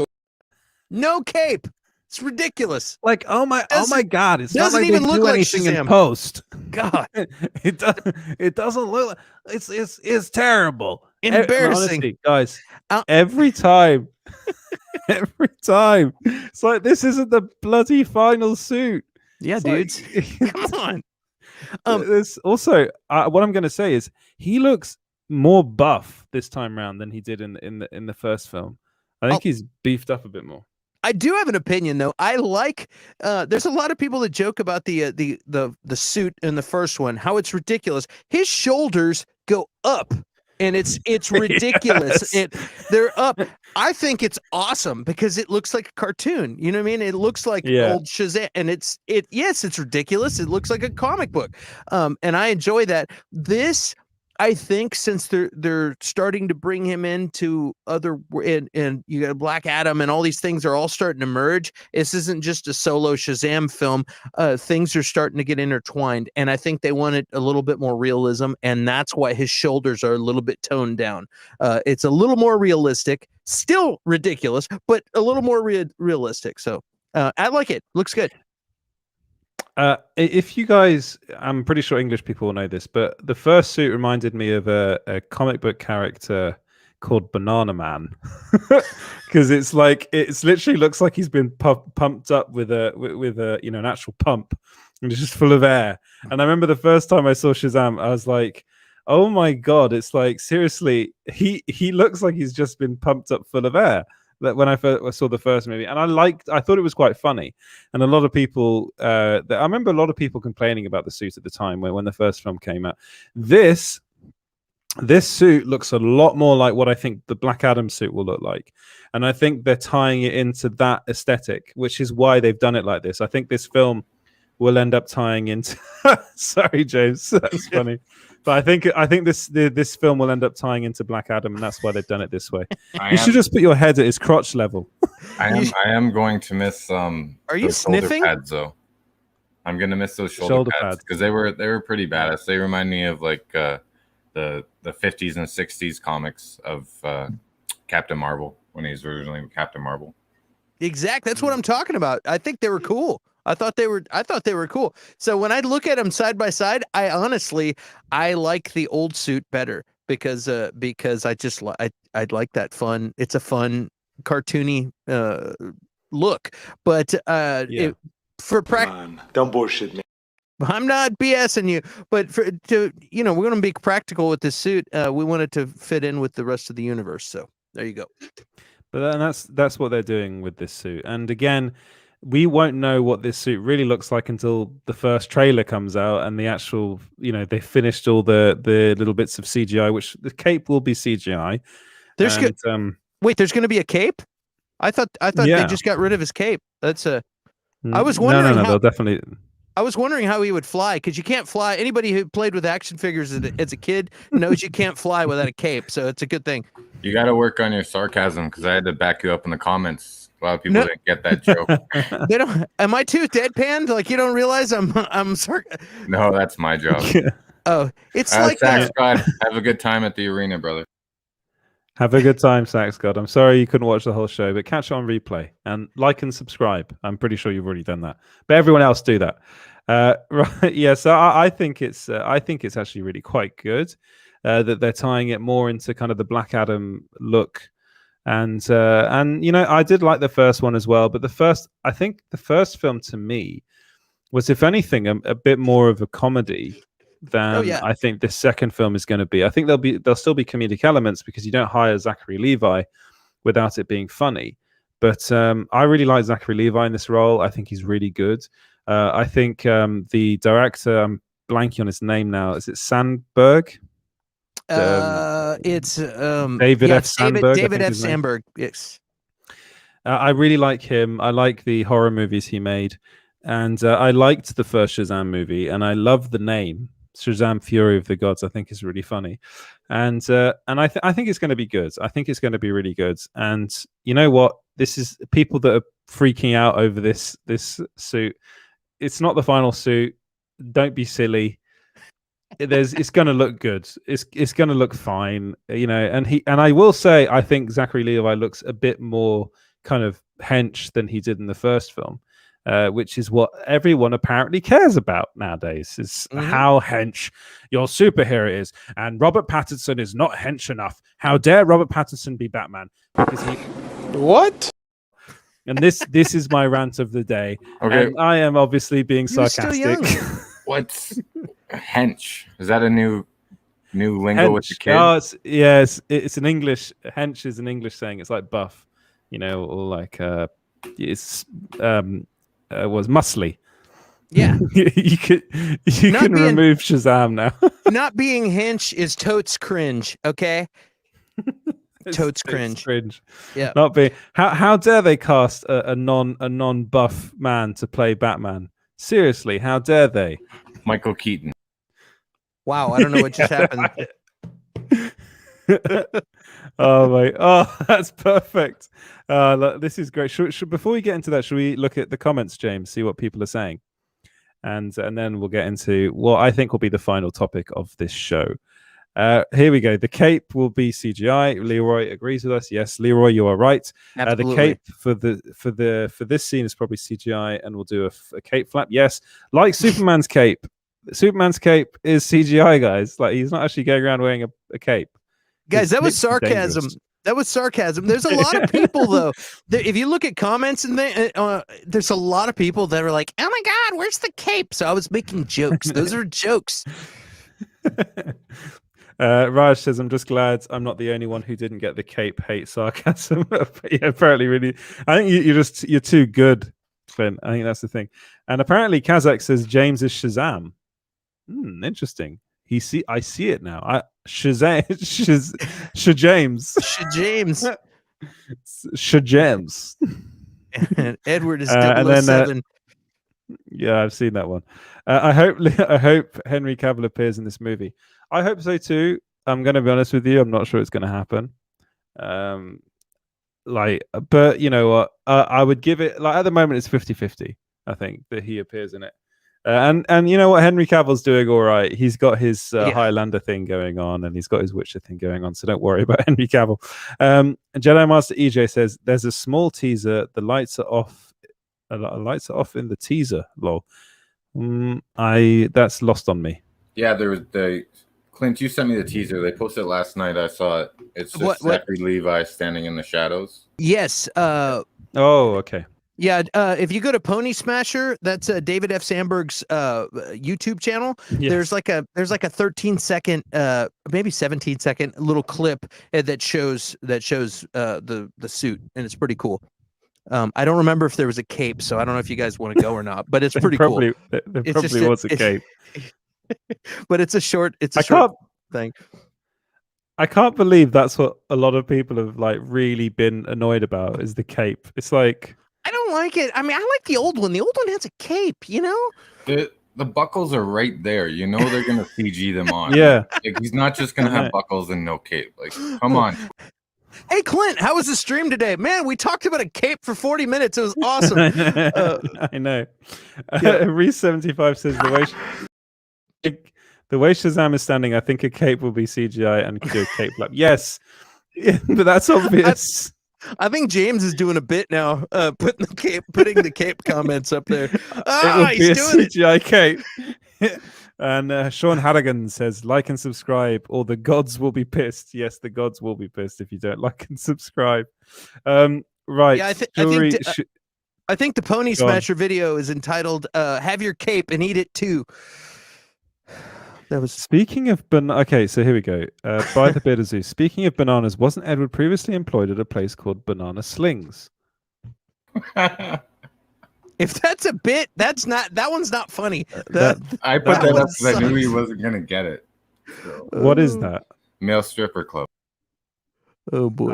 no cape. It's ridiculous. Like, oh my God! It's not doesn't like even they look do like anything Shazam. in post. God, it doesn't look. It's terrible. embarrassing, Honestly, guys. Every time, it's like this isn't the bloody final suit. Yeah, It's dudes. like, Come on. There's also what I'm going to say is he looks more buff this time around than he did in the first film. I think he's beefed up a bit more. I do have an opinion though. I like there's a lot of people that joke about the suit in the first one, how it's ridiculous. His shoulders go up and it's ridiculous. Yes. They're up. I think it's awesome because it looks like a cartoon. You know what I mean? It looks like old Shazam, and it's ridiculous. It looks like a comic book. And I enjoy that. This, I think, since they're starting to bring him into other and you got Black Adam and all these things are all starting to merge. This isn't just a solo Shazam film. Things are starting to get intertwined, and I think they wanted a little bit more realism, and that's why his shoulders are a little bit toned down. It's a little more realistic, still ridiculous, but a little more realistic. So I like it. Looks good. If you guys, I'm pretty sure English people will know this, but the first suit reminded me of a comic book character called Banana Man, because it's literally looks like he's been pumped up with a an actual pump, and it's just full of air. And I remember the first time I saw Shazam, I was like, oh my God, it's like, seriously, he looks like he's just been pumped up full of air. when I first saw the first movie, and I thought it was quite funny, and a lot of people, I remember a lot of people complaining about the suit at the time when the first film came out. This suit looks a lot more like what I think the Black Adam suit will look like, and I think they're tying it into that aesthetic, which is why they've done it like this. I think this film will end up tying into. Sorry, James, that's funny. But I think this film will end up tying into Black Adam, and that's why they've done it this way. You should just put your head at his crotch level. I am going to miss Are you sniffing? Pads, though. I'm gonna miss those shoulder pads because they were pretty badass. They remind me of like the 50s and 60s comics of Captain Marvel when he was originally Captain Marvel. Exactly. That's what I'm talking about. I think they were cool. I thought they were cool. So when I look at them side by side, I like the old suit better because I just I like that fun. It's a fun cartoony look, but for don't bullshit me. I'm not BSing you, but we're going to be practical with this suit. We want it to fit in with the rest of the universe. So there you go. But that's what they're doing with this suit. And again, we won't know what this suit really looks like until the first trailer comes out and the actual, they finished all the little bits of CGI, which the cape will be CGI. Wait, there's going to be a cape? I thought they just got rid of his cape. That's I was wondering. No, they'll definitely. I was wondering how he would fly, because you can't fly. Anybody who played with action figures as a kid knows you can't fly without a cape, so it's a good thing. You got to work on your sarcasm, because I had to back you up in the comments. A lot of people didn't get that joke. They don't. Am I too deadpanned? Like you don't realize I'm sorry. No, that's my job. Oh, it's like Zach Scott. Have a good time at the arena, brother. Have a good time, Zach Scott. I'm sorry you couldn't watch the whole show, but catch it on replay and like and subscribe. I'm pretty sure you've already done that, but everyone else do that. Right? Yeah. So I think it's actually really quite good that they're tying it more into kind of the Black Adam look, and I did like the first one as well, but I think the first film to me was, if anything, a bit more of a comedy than I think this second film is going to be. I think there'll still be comedic elements because you don't hire Zachary Levi without it being funny. But I really like Zachary Levi in this role. I think he's really good. I think the director, I'm blanking on his name now. Is it Sandberg? It's David F. Sandberg. David F. Sandberg. Yes. I really like him. I like the horror movies he made, and I liked the first Shazam movie, and I love the name Shazam: Fury of the Gods. I think is really funny, and I think it's going to be good. I think it's going to be really good. And you know what? This is people that are freaking out over this suit. It's not the final suit. Don't be silly. It's going to look good. It's going to look fine. And I will say, I think Zachary Levi looks a bit more kind of hench than he did in the first film. Which is what everyone apparently cares about nowadays, is how hench your superhero is. And Robert Pattinson is not hench enough. How dare Robert Pattinson be Batman? Because he... What? And this is my rant of the day. Okay. And I am obviously being sarcastic. What's hench? Is that a new lingo hench. with the kids? Oh, it's an English. Hench is an English saying. It's like buff, or like it's was muscly. Yeah. you can remove Shazam now. Not being hench is totes cringe, okay? Totes cringe. Yeah. Not being how dare they cast a non-buff man to play Batman? Seriously, how dare they? Michael Keaton. Wow, I don't know what just happened. Oh, that's perfect. This is great. Before we get into that, should we look at the comments, James, see what people are saying, and then we'll get into what I think will be the final topic of this show. Here we go. The cape will be CGI. Leroy agrees with us. Yes, Leroy, you are right. The cape for this scene is probably CGI, and we'll do a cape flap. Yes, like Superman's cape. Superman's cape is CGI, guys. Like, he's not actually going around wearing a cape. Guys, that was sarcasm. That was sarcasm. There's a lot of people, though. If you look at comments and there's a lot of people that are like, "Oh my God, where's the cape?" So I was making jokes. Those are jokes. Raj says, I'm just glad I'm not the only one who didn't get the cape hate sarcasm. Yeah, apparently, really. I think you're too good, Clint. I think that's the thing. And apparently, Kazakh says James is Shazam. Interesting. I see it now. Shazam, James. James. James. And Edward is 007. Yeah, I've seen that one. I hope Henry Cavill appears in this movie. I hope so too. I'm going to be honest with you. I'm not sure it's going to happen. But you know what? I would give it at the moment it's 50-50. I think that he appears in it. And you know what? Henry Cavill's doing all right. He's got his Highlander thing going on, and he's got his Witcher thing going on. So don't worry about Henry Cavill. Jedi Master EJ says there's a small teaser. The lights are off. Lights are off in the teaser. Lol. That's lost on me. Yeah, there was Clint, you sent me the teaser. They posted it last night. I saw it. It's just Zachary Levi standing in the shadows. Yes. Oh, okay. Yeah, if you go to Pony Smasher, that's David F. Sandberg's YouTube channel. Yes. There's like a 13-second, maybe 17-second little clip that shows the suit, and it's pretty cool. I don't remember if there was a cape, so I don't know if you guys want to go or not. But it's pretty cool. There probably was a cape, but it's a short thing. I can't believe that's what a lot of people have really been annoyed about is the cape. It's like. I don't like it. I mean, I like the old one. The old one has a cape, you know? The buckles are right there. You know they're going to CG them on. Yeah. He's not just going to have buckles and no cape. Come on. Hey, Clint, how was the stream today? Man, we talked about a cape for 40 minutes. It was awesome. I know. Reese75 says the way Shazam is standing, I think a cape will be CGI and do a cape flap. Yes. But that's obvious. I think James is doing a bit now, putting the cape comments up there. He's doing CGI cape. And Sean Harrigan says, like and subscribe, or the gods will be pissed. Yes, the gods will be pissed if you don't like and subscribe. Right. Yeah, I think the Pony Smasher video is entitled "Have Your Cape and Eat It Too." That was speaking of okay, so here we go. By the Beard of Zeus. Speaking of bananas, wasn't Edward previously employed at a place called Banana Slings? If that's a bit, that one's not funny. I put that up because I knew he wasn't gonna get it. So. What is that? Male stripper club. Oh boy.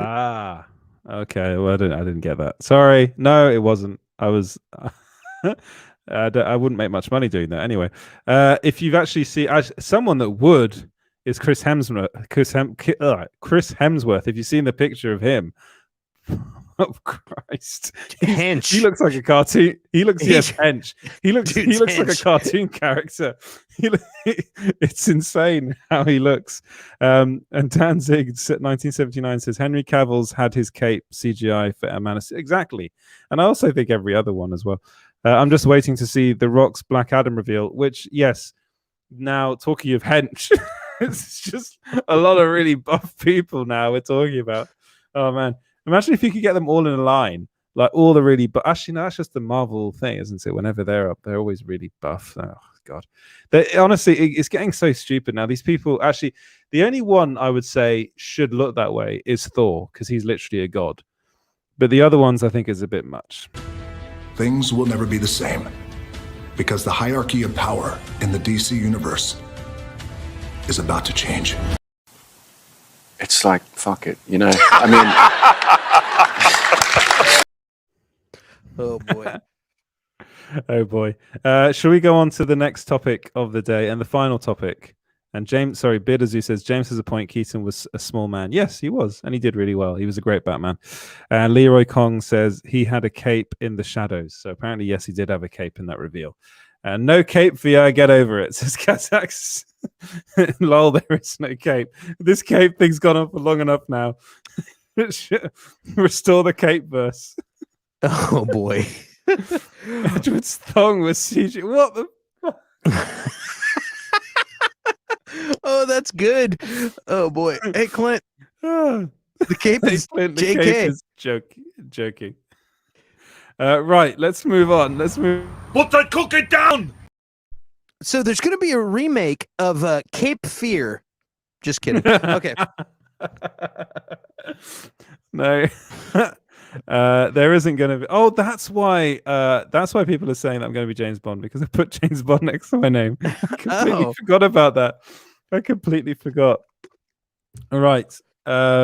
Okay. Well, I didn't get that. Sorry. No, it wasn't. I was. I wouldn't make much money doing that anyway. If you've actually seen someone that would is Chris Hemsworth. Chris Hemsworth. If you've seen the picture of him, oh Christ, hench. He looks like a cartoon. He looks hench. He looks like a cartoon character. It's insane how he looks. And Danzig 1979 says Henry Cavill's had his cape CGI for a man. Exactly, and I also think every other one as well. I'm just waiting to see The Rock's Black Adam reveal, which, yes, now talking of hench, it's just a lot of really buff people now we're talking about. Oh, man. Imagine if you could get them all in a line, like all the really buff. Actually, no, that's just the Marvel thing, isn't it? Whenever they're up, they're always really buff. Oh, God. Honestly, it's getting so stupid now. These people, actually, the only one I would say should look that way is Thor, because he's literally a god. But the other ones, I think, is a bit much. Things will never be the same because the hierarchy of power in the DC universe is about to change. It's like, fuck it, you know? I mean... Oh, boy. Oh, boy. Shall we go on to the next topic of the day and the final topic? And Beardazu says, James has a point. Keaton was a small man. Yes, he was. And he did really well. He was a great Batman. And Leroy Kong says he had a cape in the shadows. So apparently, yes, he did have a cape in that reveal. And no cape for you, get over it, says Kazakhs. Lol, there is no cape. This cape thing's gone on for long enough now. Restore the cape verse. Oh, boy. Edward's thong was CG. What the fuck? Oh, that's good. Oh boy. Hey, Clint. The cape is Clint, the JK. Cape is joking. Right, let's move on. Put that cookie down. So there's going to be a remake of Cape Fear. Just kidding. Okay. No. There isn't going to be. Oh, that's why people are saying that I'm going to be James Bond, because I put James Bond next to my name. I completely forgot about that. I completely forgot. All right.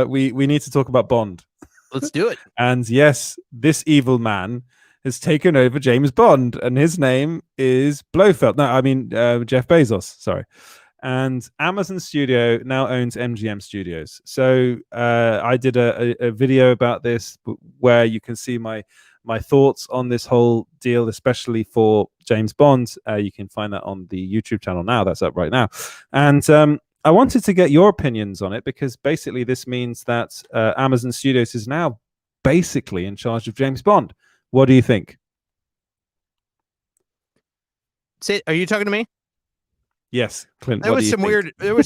We need to talk about Bond. Let's do it. And yes, this evil man has taken over James Bond, and his name is Blofeld. No, I mean Jeff Bezos. Sorry. And Amazon Studio now owns MGM Studios. So I did a video about this where you can see my thoughts on this whole deal, especially for James Bond. You can find that on the YouTube channel now. That's up right now. And I wanted to get your opinions on it, because basically this means that Amazon Studios is now basically in charge of James Bond. What do you think? Are you talking to me? Yes, Clint. There was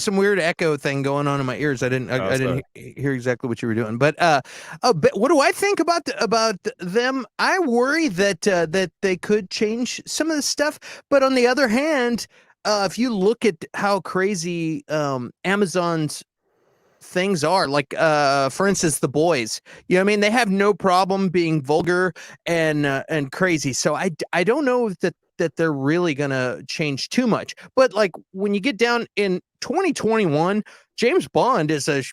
some weird echo thing going on in my ears. I didn't hear exactly what you were doing. But what do I think about them? I worry that they could change some of the stuff. But on the other hand, if you look at how crazy Amazon's things are, like for instance, The Boys, you know what I mean? They have no problem being vulgar and crazy. So I don't know that they're really gonna change too much. But like when you get down in 2021, James Bond is a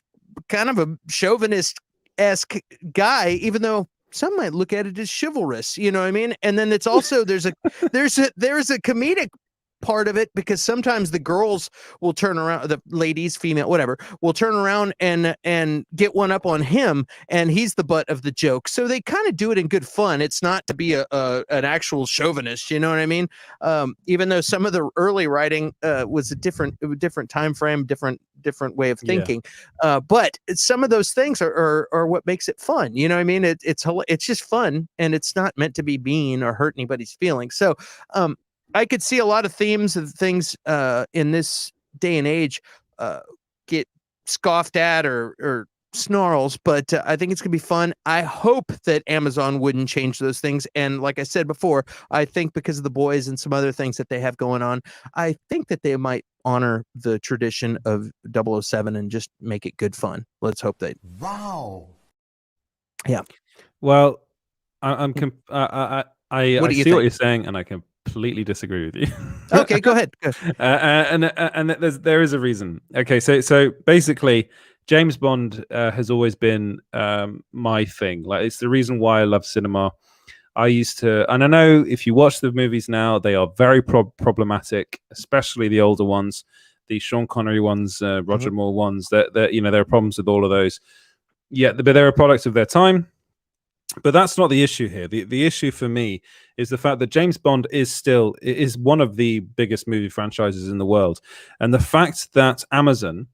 kind of a chauvinist-esque guy, even though some might look at it as chivalrous, you know what I mean? And then it's also there's a comedic part of it, because sometimes the girls will turn around, the ladies, female, whatever, will turn around and get one up on him, and he's the butt of the joke. So they kind of do it in good fun. It's not to be an actual chauvinist, you know what I mean? Even though some of the early writing was a different time frame, different way of thinking. Yeah. But some of those things are what makes it fun. You know what I mean? It's just fun, and it's not meant to be mean or hurt anybody's feelings. So I could see a lot of themes of things in this day and age get scoffed at or snarls, but I think it's gonna be fun. I hope that Amazon wouldn't change those things. And like I said before, I think because of The Boys and some other things that they have going on, I think that they might honor the tradition of 007 and just make it good fun. Let's hope they. Wow. Yeah. Well, I see what you're saying, and I completely disagree with you. Okay, go ahead. And there is a reason. Okay, so basically, James Bond has always been my thing. Like, it's the reason why I love cinema. I used to, and I know if you watch the movies now, they are very problematic, especially the older ones, the Sean Connery ones, Roger Moore ones. That there are problems with all of those. Yeah, but they're a product of their time. But that's not the issue here. The issue for me is the fact that James Bond is one of the biggest movie franchises in the world. And the fact that Amazon,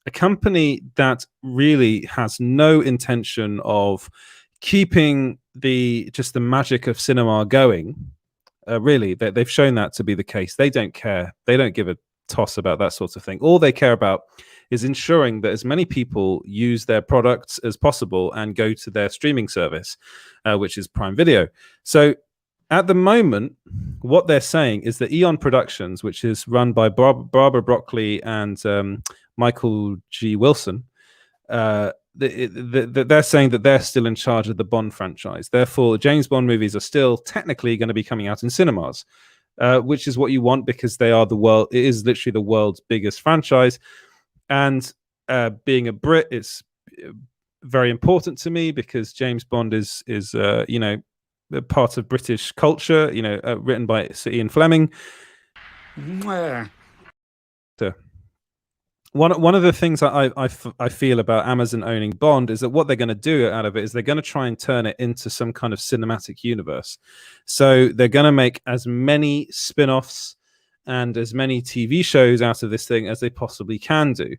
a company that really has no intention of keeping the magic of cinema going, really, they've shown that to be the case. They don't care. They don't give a toss about that sort of thing. All they care about is ensuring that as many people use their products as possible and go to their streaming service, which is Prime Video. So at the moment, what they're saying is that Eon Productions, which is run by Barbara Broccoli and Michael G. Wilson, they're saying that they're still in charge of the Bond franchise. Therefore, James Bond movies are still technically going to be coming out in cinemas, which is what you want, because they are it is literally the world's biggest franchise. And being a Brit, it's very important to me, because James Bond is a part of British culture. Written by Sir Ian Fleming. So, one of the things I feel about Amazon owning Bond is that what they're going to do out of it is they're going to try and turn it into some kind of cinematic universe. So they're going to make as many spin-offs and as many TV shows out of this thing as they possibly can do,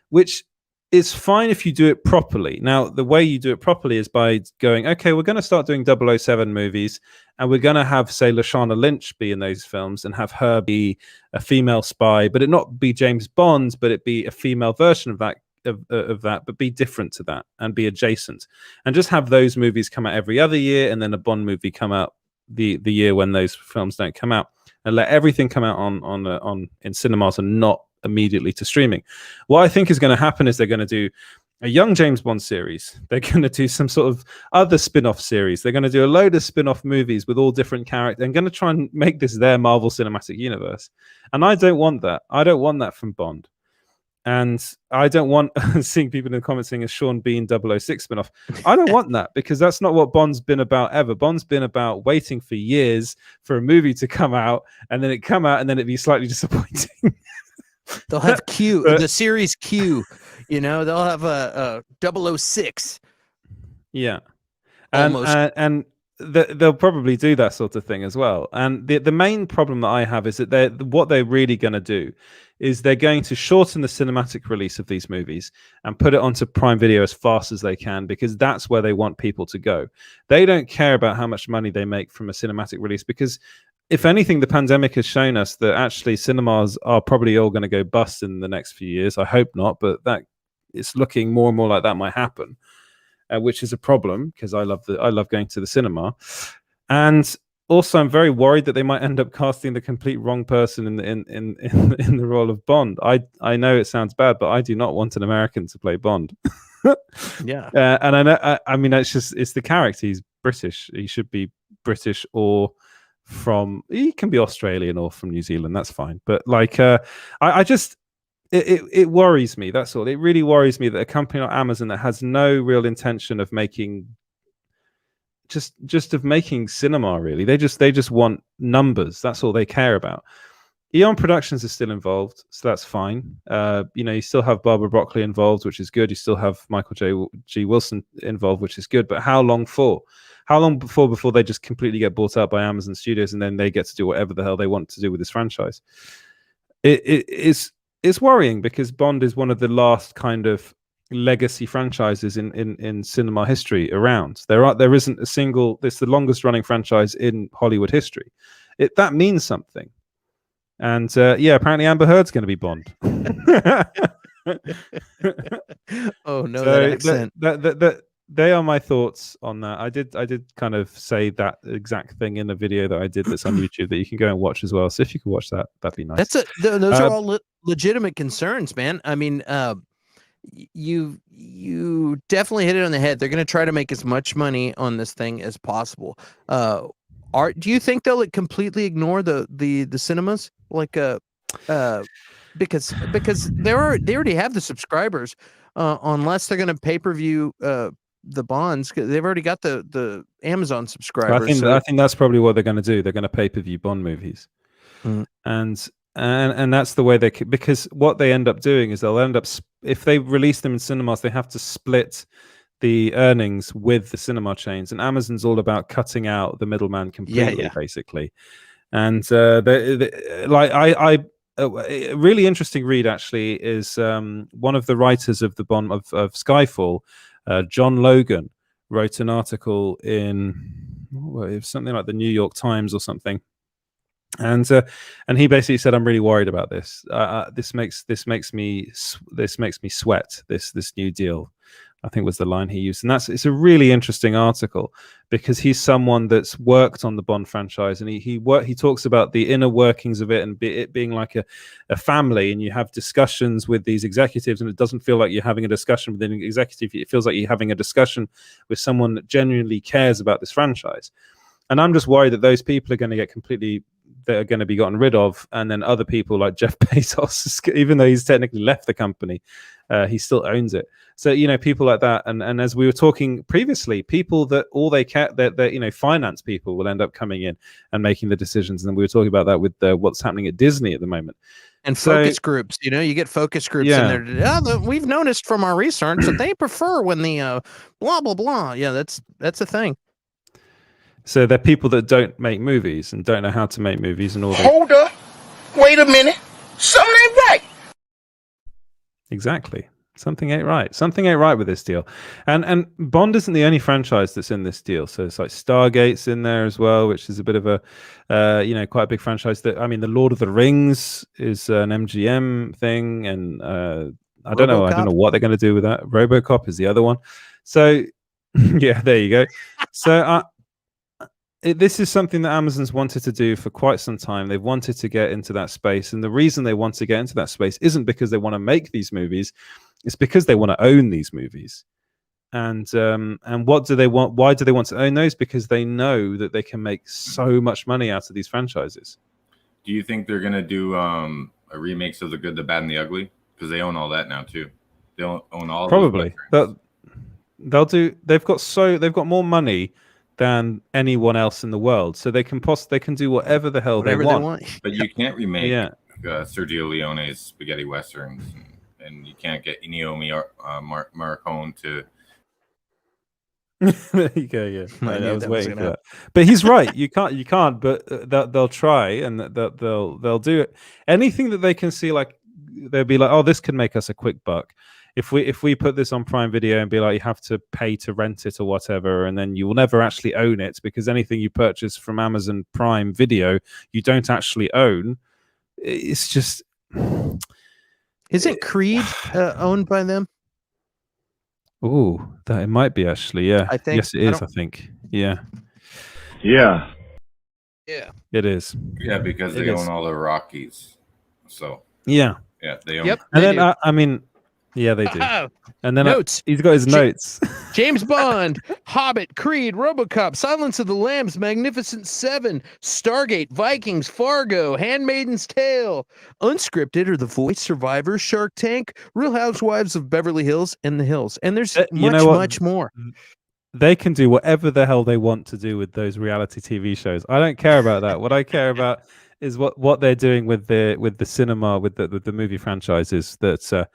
which is fine if you do it properly. Now, the way you do it properly is by going, okay, we're going to start doing 007 movies, and we're going to have, say, Lashana Lynch be in those films and have her be a female spy, but it not be James Bond, but it be a female version of that, but be different to that and be adjacent, and just have those movies come out every other year, and then a Bond movie come out the year when those films don't come out, and let everything come out on in cinemas and not immediately to streaming. What I think is going to happen is they're going to do a young James Bond series. They're going to do some sort of other spin-off series. They're going to do a load of spin-off movies with all different characters and going to try and make this their Marvel Cinematic Universe. And I don't want that. I don't want that from Bond. And I don't want seeing people in the comments saying a Sean Bean 006 spin-off. I don't want that, because that's not what Bond's been about ever. Bond's been about waiting for years for a movie to come out, and then it come out and then it'd be slightly disappointing. They'll have Q, the series Q. You know, they'll have a 006. Yeah, and they'll probably do that sort of thing as well. And the main problem that I have is that what they're really going to do is they're going to shorten the cinematic release of these movies and put it onto Prime Video as fast as they can, because that's where they want people to go. They don't care about how much money they make from a cinematic release, because if anything, the pandemic has shown us that actually cinemas are probably all going to go bust in the next few years. I hope not, but that it's looking more and more like that might happen, which is a problem, because I love going to the cinema. And also, I'm very worried that they might end up casting the complete wrong person in the role of Bond. I know it sounds bad, but I do not want an American to play Bond. Yeah, and I know. I mean, it's the character. He's British. He should be British, or he can be Australian or from New Zealand. That's fine. But like, I just. It worries me. That's all. It really worries me that a company like Amazon that has no real intention of making of making cinema, really. They just want numbers. That's all they care about. Eon Productions is still involved, so that's fine. You still have Barbara Broccoli involved, which is good. You still have Michael G. Wilson involved, which is good. But how long for? How long before they just completely get bought out by Amazon Studios and then they get to do whatever the hell they want to do with this franchise? It's worrying, because Bond is one of the last kind of legacy franchises in cinema history around. There isn't a single. It's the longest running franchise in Hollywood history. That means something. And apparently Amber Heard's going to be Bond. Oh no, so that accent. They are my thoughts on that. I did kind of say that exact thing in a video that I did that's on YouTube that you can go and watch as well. So if you could watch that, that'd be nice. Those are all legitimate concerns, man. I mean, you definitely hit it on the head. They're going to try to make as much money on this thing as possible. Do you think they'll completely ignore the cinemas, like because they already have the subscribers, unless they're going to pay-per-view the Bonds. They've already got the Amazon subscribers. I think that's probably what they're going to do. They're going to pay-per-view Bond movies. And that's the way because what they end up doing is they'll end up, if they release them in cinemas, they have to split the earnings with the cinema chains, and Amazon's all about cutting out the middleman completely, basically. And a really interesting read actually is one of the writers of the Bond of Skyfall, John Logan, wrote an article in something like the New York Times or something. And he basically said, "I'm really worried about this. This makes me sweat. This new deal," I think was the line he used. And it's a really interesting article, because he's someone that's worked on the Bond franchise, and he talks about the inner workings of it, and it being like a family, and you have discussions with these executives, and it doesn't feel like you're having a discussion with an executive. It feels like you're having a discussion with someone that genuinely cares about this franchise. And I'm just worried that those people are going to get that are going to be gotten rid of, and then other people like Jeff Bezos, even though he's technically left the company, he still owns it. So people like that, and as we were talking previously, people that all they care, that finance people will end up coming in and making the decisions. And we were talking about that with what's happening at Disney at the moment. And focus groups, you get focus groups in there. We've noticed from our research that they prefer when the blah blah blah. Yeah, that's a thing. So they're people that don't make movies and don't know how to make movies and all that. Hold up. Wait a minute. Something ain't right. Exactly. Something ain't right. Something ain't right with this deal. And Bond isn't the only franchise that's in this deal. So it's like Stargate's in there as well, which is a bit of a, quite a big franchise. The Lord of the Rings is an MGM thing. And I don't know what they're going to do with that. RoboCop is the other one. So, yeah, there you go. So this is something that Amazon's wanted to do for quite some time. They've wanted to get into that space, and the reason they want to get into that space isn't because they want to make these movies; it's because they want to own these movies. And what do they want? Why do they want to own those? Because they know that they can make so much money out of these franchises. Do you think they're gonna do a remakes of The Good, the Bad, and the Ugly? Because they own all that now too. They own all. Probably. They'll do. They've got more money than anyone else in the world, so they can do whatever the hell they want. But you can't remake Sergio Leone's spaghetti westerns, and you can't get Ennio Morricone to. There you go. Yeah, I was waiting for that. But he's right. You can't. But they'll try, and they'll do it. Anything that they can see, like they'll be like, oh, this could make us a quick buck. If we put this on Prime Video and be like, you have to pay to rent it or whatever, and then you will never actually own it because anything you purchase from Amazon Prime Video, you don't actually own. It's just. Isn't Creed owned by them? Oh, that it might be actually. Yeah, I think. Yes, it is. I think. Yeah. Yeah. Yeah. It is. Yeah, because they own all the Rockies. So. Yeah. Yeah, they own. Yep. And then I mean. Yeah, they do. And then notes. He's got his notes. James Bond, Hobbit, Creed, RoboCop, Silence of the Lambs, Magnificent Seven, Stargate, Vikings, Fargo, Handmaiden's Tale, Unscripted or The Voice, Survivor, Shark Tank, Real Housewives of Beverly Hills, and The Hills. And there's much more. They can do whatever the hell they want to do with those reality TV shows. I don't care about that. What I care about is what they're doing with the cinema, with the movie franchises that.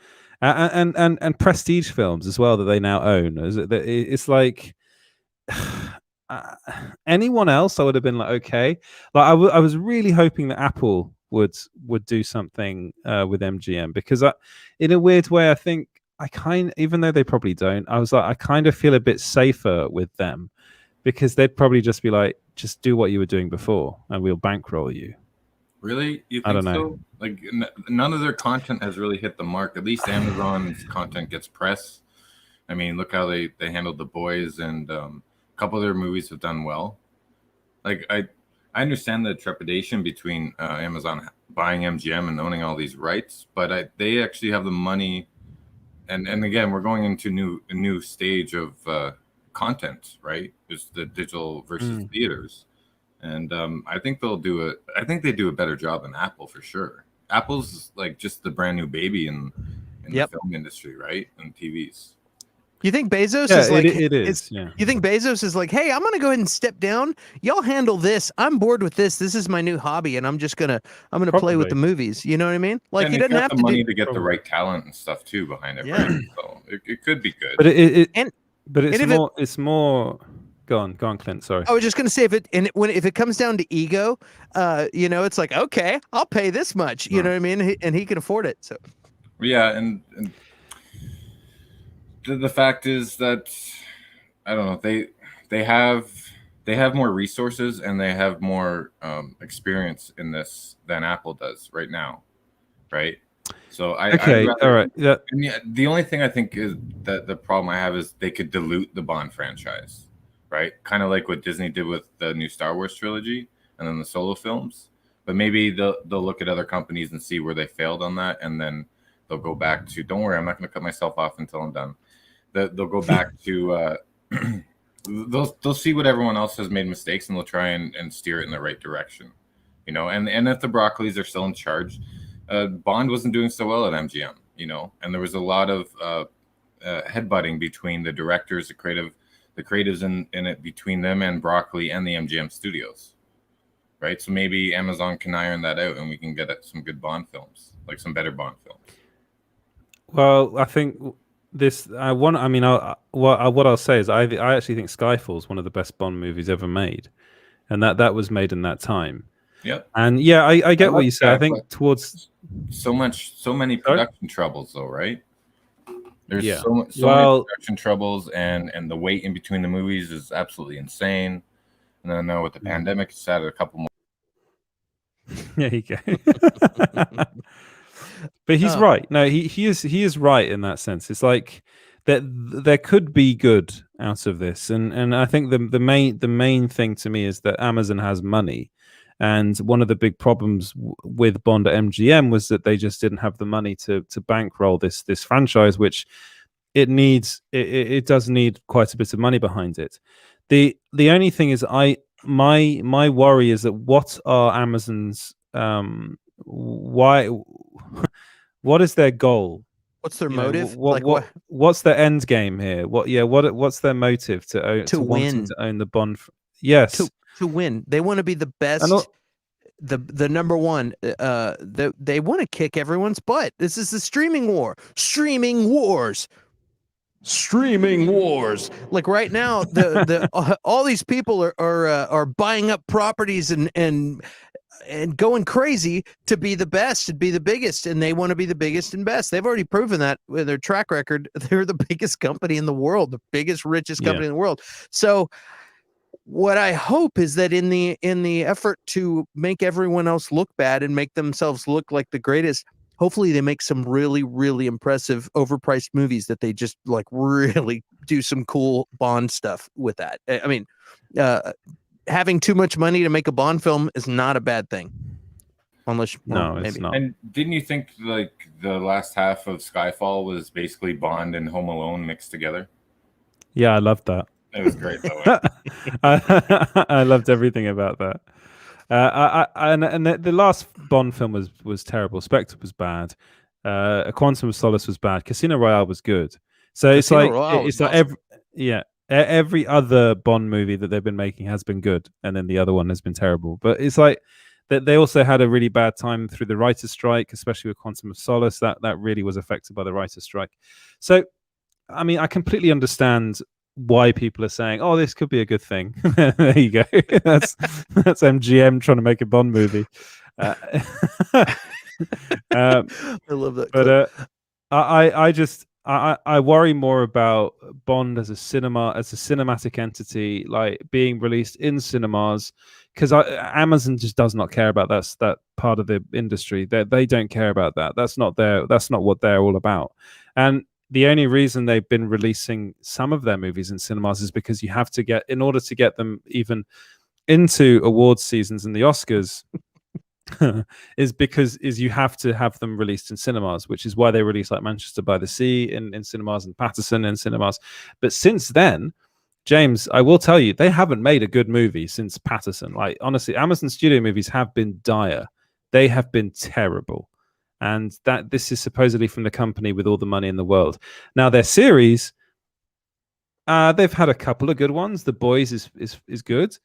And prestige films as well that they now own. It's like anyone else, I would have been like, okay. Like I was really hoping that Apple would do something with MGM because in a weird way, I think even though they probably don't, I was like, I kind of feel a bit safer with them because they'd probably just be like, just do what you were doing before, and we'll bankroll you. Really? You think I don't know. so? Like none of their content has really hit the mark. At least Amazon's content gets press. I mean, look how they handled The Boys, and a couple of their movies have done well. Like I understand the trepidation between Amazon buying MGM and owning all these rights, but they actually have the money. And again, we're going into a new stage of content, right? It's the digital versus theaters. And I think they do a better job than Apple for sure. Apple's like just the brand new baby in the film industry, right? And TVs. You think Bezos is like it is? Yeah. You think Bezos is like, hey, I'm gonna go ahead and step down. Y'all handle this. I'm bored with this. This is my new hobby, and I'm gonna play with the movies. You know what I mean? Like and he doesn't have the money to get the right talent and stuff too behind it. Yeah. Right? So it could be good. But it's more. Go on, Clint. Sorry. I was just gonna say if it comes down to ego, it's like, okay, I'll pay this much. You know what I mean? And he can afford it. So. Yeah, and the fact is that I don't know, they have more resources and they have more experience in this than Apple does right now, right? So all right. Yeah. The only thing I think is that the problem I have is they could dilute the Bond franchise, right? Kind of like what Disney did with the new Star Wars trilogy and then the solo films. But maybe they'll look at other companies and see where they failed on that, and then they'll go back to. Don't worry, I'm not going to cut myself off until I'm done. They'll go back to. They'll see what everyone else has made mistakes, and they'll try and steer it in the right direction, you know. And if the Broccolis are still in charge, Bond wasn't doing so well at MGM, you know, and there was a lot of headbutting between the directors, the creatives in it between them and Broccoli and the MGM studios, right? So maybe Amazon can iron that out, and we can get some good Bond films, like some better Bond films. Well, I think. What I'll say is I actually think Skyfall is one of the best Bond movies ever made, and that was made in that time. Yep. And yeah, I get what you say. I think towards so many production troubles though, right? There's so many production troubles, and the wait in between the movies is absolutely insane. And then now with the pandemic, it's added a couple more. There you go. But he's right. No, he is right in that sense. It's like that there could be good out of this, and I think the main thing to me is that Amazon has money, and one of the big problems with Bond at MGM was that they just didn't have the money to bankroll this franchise, which it does need quite a bit of money behind it. The only thing is my worry is that what are Amazon's why what is their goal? What's their motive? What's their end game here? What's their motive to wanting to own the Bond? Yes, to win. They want to be the best, the number one. They want to kick everyone's butt. This is the streaming war. Streaming wars. Like right now, all these people are buying up properties and going crazy to be the best and be the biggest, and they want to be the biggest and best. They've already proven that with their track record. They're the biggest company in the world, the biggest, richest company in the world. So what I hope is that in the effort to make everyone else look bad and make themselves look like the greatest, hopefully they make some really, really impressive overpriced movies that they just like really do some cool Bond stuff with that. I mean, having too much money to make a Bond film is not a bad thing. Unless maybe. It's not. And didn't you think like the last half of Skyfall was basically Bond and Home Alone mixed together? Yeah, I loved that. It was great though. I loved everything about that. And the last Bond film was terrible. Spectre was bad. A Quantum of Solace was bad. Casino Royale was good. So it's like every other Bond movie that they've been making has been good, and then the other one has been terrible. But it's like that they also had a really bad time through the writer's strike, especially with Quantum of Solace. That really was affected by the writer's strike. So, I mean, I completely understand why people are saying, "Oh, this could be a good thing." There you go. That's MGM trying to make a Bond movie. I love that. But I worry more about Bond as a cinematic entity, like being released in cinemas, because Amazon just does not care about that part of the industry. They don't care about that. That's not what they're all about. And the only reason they've been releasing some of their movies in cinemas is because you have to in order to get them even into awards seasons and the Oscars, is you have to have them released in cinemas, which is why they release like Manchester by the Sea in cinemas and Patterson in cinemas. But since then, James, I will tell you, they haven't made a good movie since Patterson. Like, honestly, Amazon Studio movies have been dire. They have been terrible. And this is supposedly from the company with all the money in the world. Now, their series, they've had a couple of good ones. The Boys is good.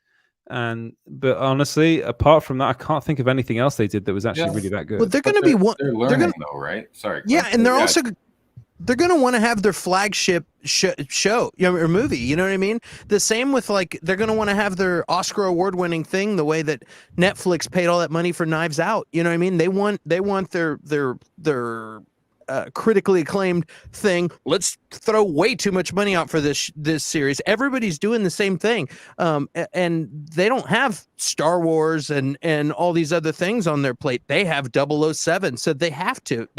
But honestly, apart from that, I can't think of anything else they did that was actually really that good. But they're going to be one. They're learning though, right? Sorry. Yeah, and they're going to want to have their flagship show, or movie. You know what I mean? The same with like they're going to want to have their Oscar award-winning thing, the way that Netflix paid all that money for Knives Out. You know what I mean? They want their critically acclaimed thing. Let's throw way too much money out for this series. Everybody's doing the same thing, and they don't have Star Wars and all these other things on their plate. They have 007, so they have to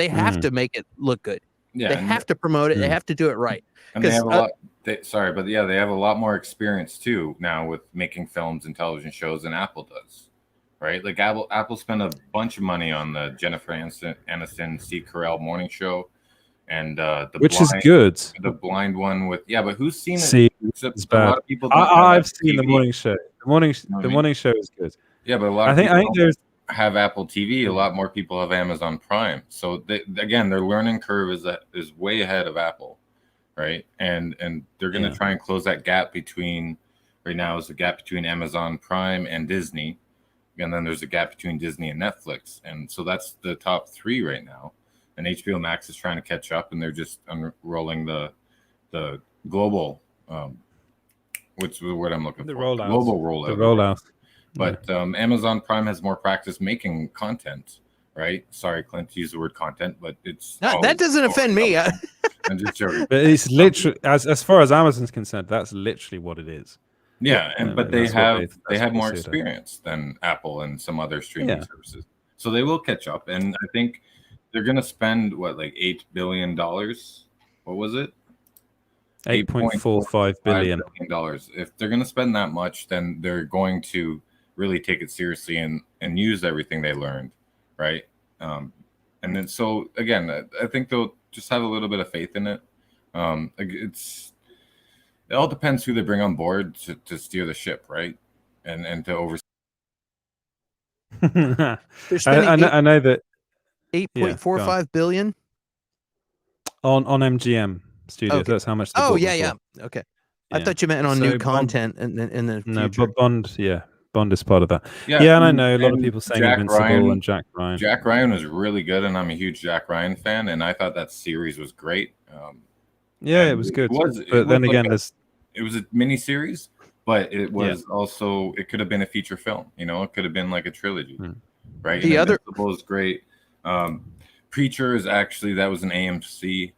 make it look good. Yeah, they have to promote it. They have to do it right. And they have a lot. They have a lot more experience too now with making films and television shows than Apple does, right? Like Apple spent a bunch of money on the Jennifer Aniston, Steve Carell morning show, and is good. The blind one with but who's seen it? See, it's bad. A lot of people. I've seen the morning show. The morning show is good. Yeah, but a lot of people. I think there's. Have Apple TV, a lot more people have Amazon Prime. So their learning curve is way ahead of Apple, right? And they're going to try and close that gap between right now is the gap between Amazon Prime and Disney, and then there's a gap between Disney and Netflix, and so that's the top three right now. And HBO Max is trying to catch up, and they're just unrolling the global, what's the word I'm looking for? Rollout. Global rollout. The rollout. But Amazon Prime has more practice making content, right? Sorry, Clint, to use the word content, but it's that doesn't offend me. I'm just joking. But it's literally, as far as Amazon's concerned, that's literally what it is. Yeah, but they have more experience than Apple and some other streaming services, so they will catch up. And I think they're going to spend like $8 billion. What was it? $8.45 billion. If they're going to spend that much, then they're going to really take it seriously and use everything they learned, right? And then so again, I think they'll just have a little bit of faith in it. It all depends who they bring on board to steer the ship, right? And to oversee. I know that 8.45 billion on MGM Studios. Okay. That's how much. Yeah. Okay. I thought you meant on new content in the no, future. but Bond is part of that. Yeah, and I know a lot of people saying Invincible and Jack Ryan. Jack Ryan was really good, and I'm a huge Jack Ryan fan, and I thought that series was great. It was good. But then again, it was a mini series, but it was also, it could have been a feature film. It could have been like a trilogy, right? The other Invincible is great. Preacher is actually, that was an AMC.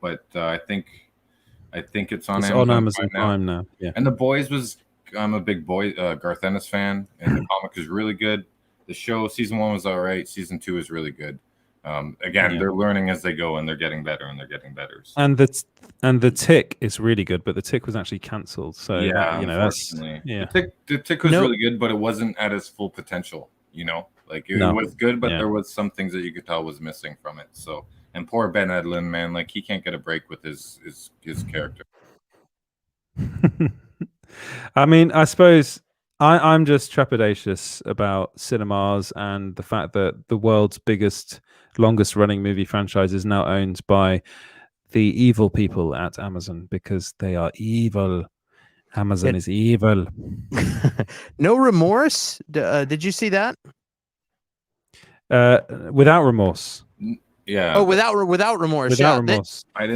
But I think it's on Amazon Prime now. Yeah. And The Boys was, I'm a big Garth Ennis fan, and the comic is really good. The show, season 1 was all right. Season 2 is really good. They're learning as they go, and they're getting better, So. And the Tick is really good, but the Tick was actually cancelled. So unfortunately, the Tick was really good, but it wasn't at its full potential. It was good, but there was some things that you could tell was missing from it. So, and poor Ben Edlund, man, like he can't get a break with his character. I mean, I suppose I'm just trepidatious about cinemas and the fact that the world's biggest, longest running movie franchise is now owned by the evil people at Amazon, because they are evil. Amazon is evil. No Remorse. Did you see that? Without Remorse. Yeah. Oh, without remorse. Without Remorse. I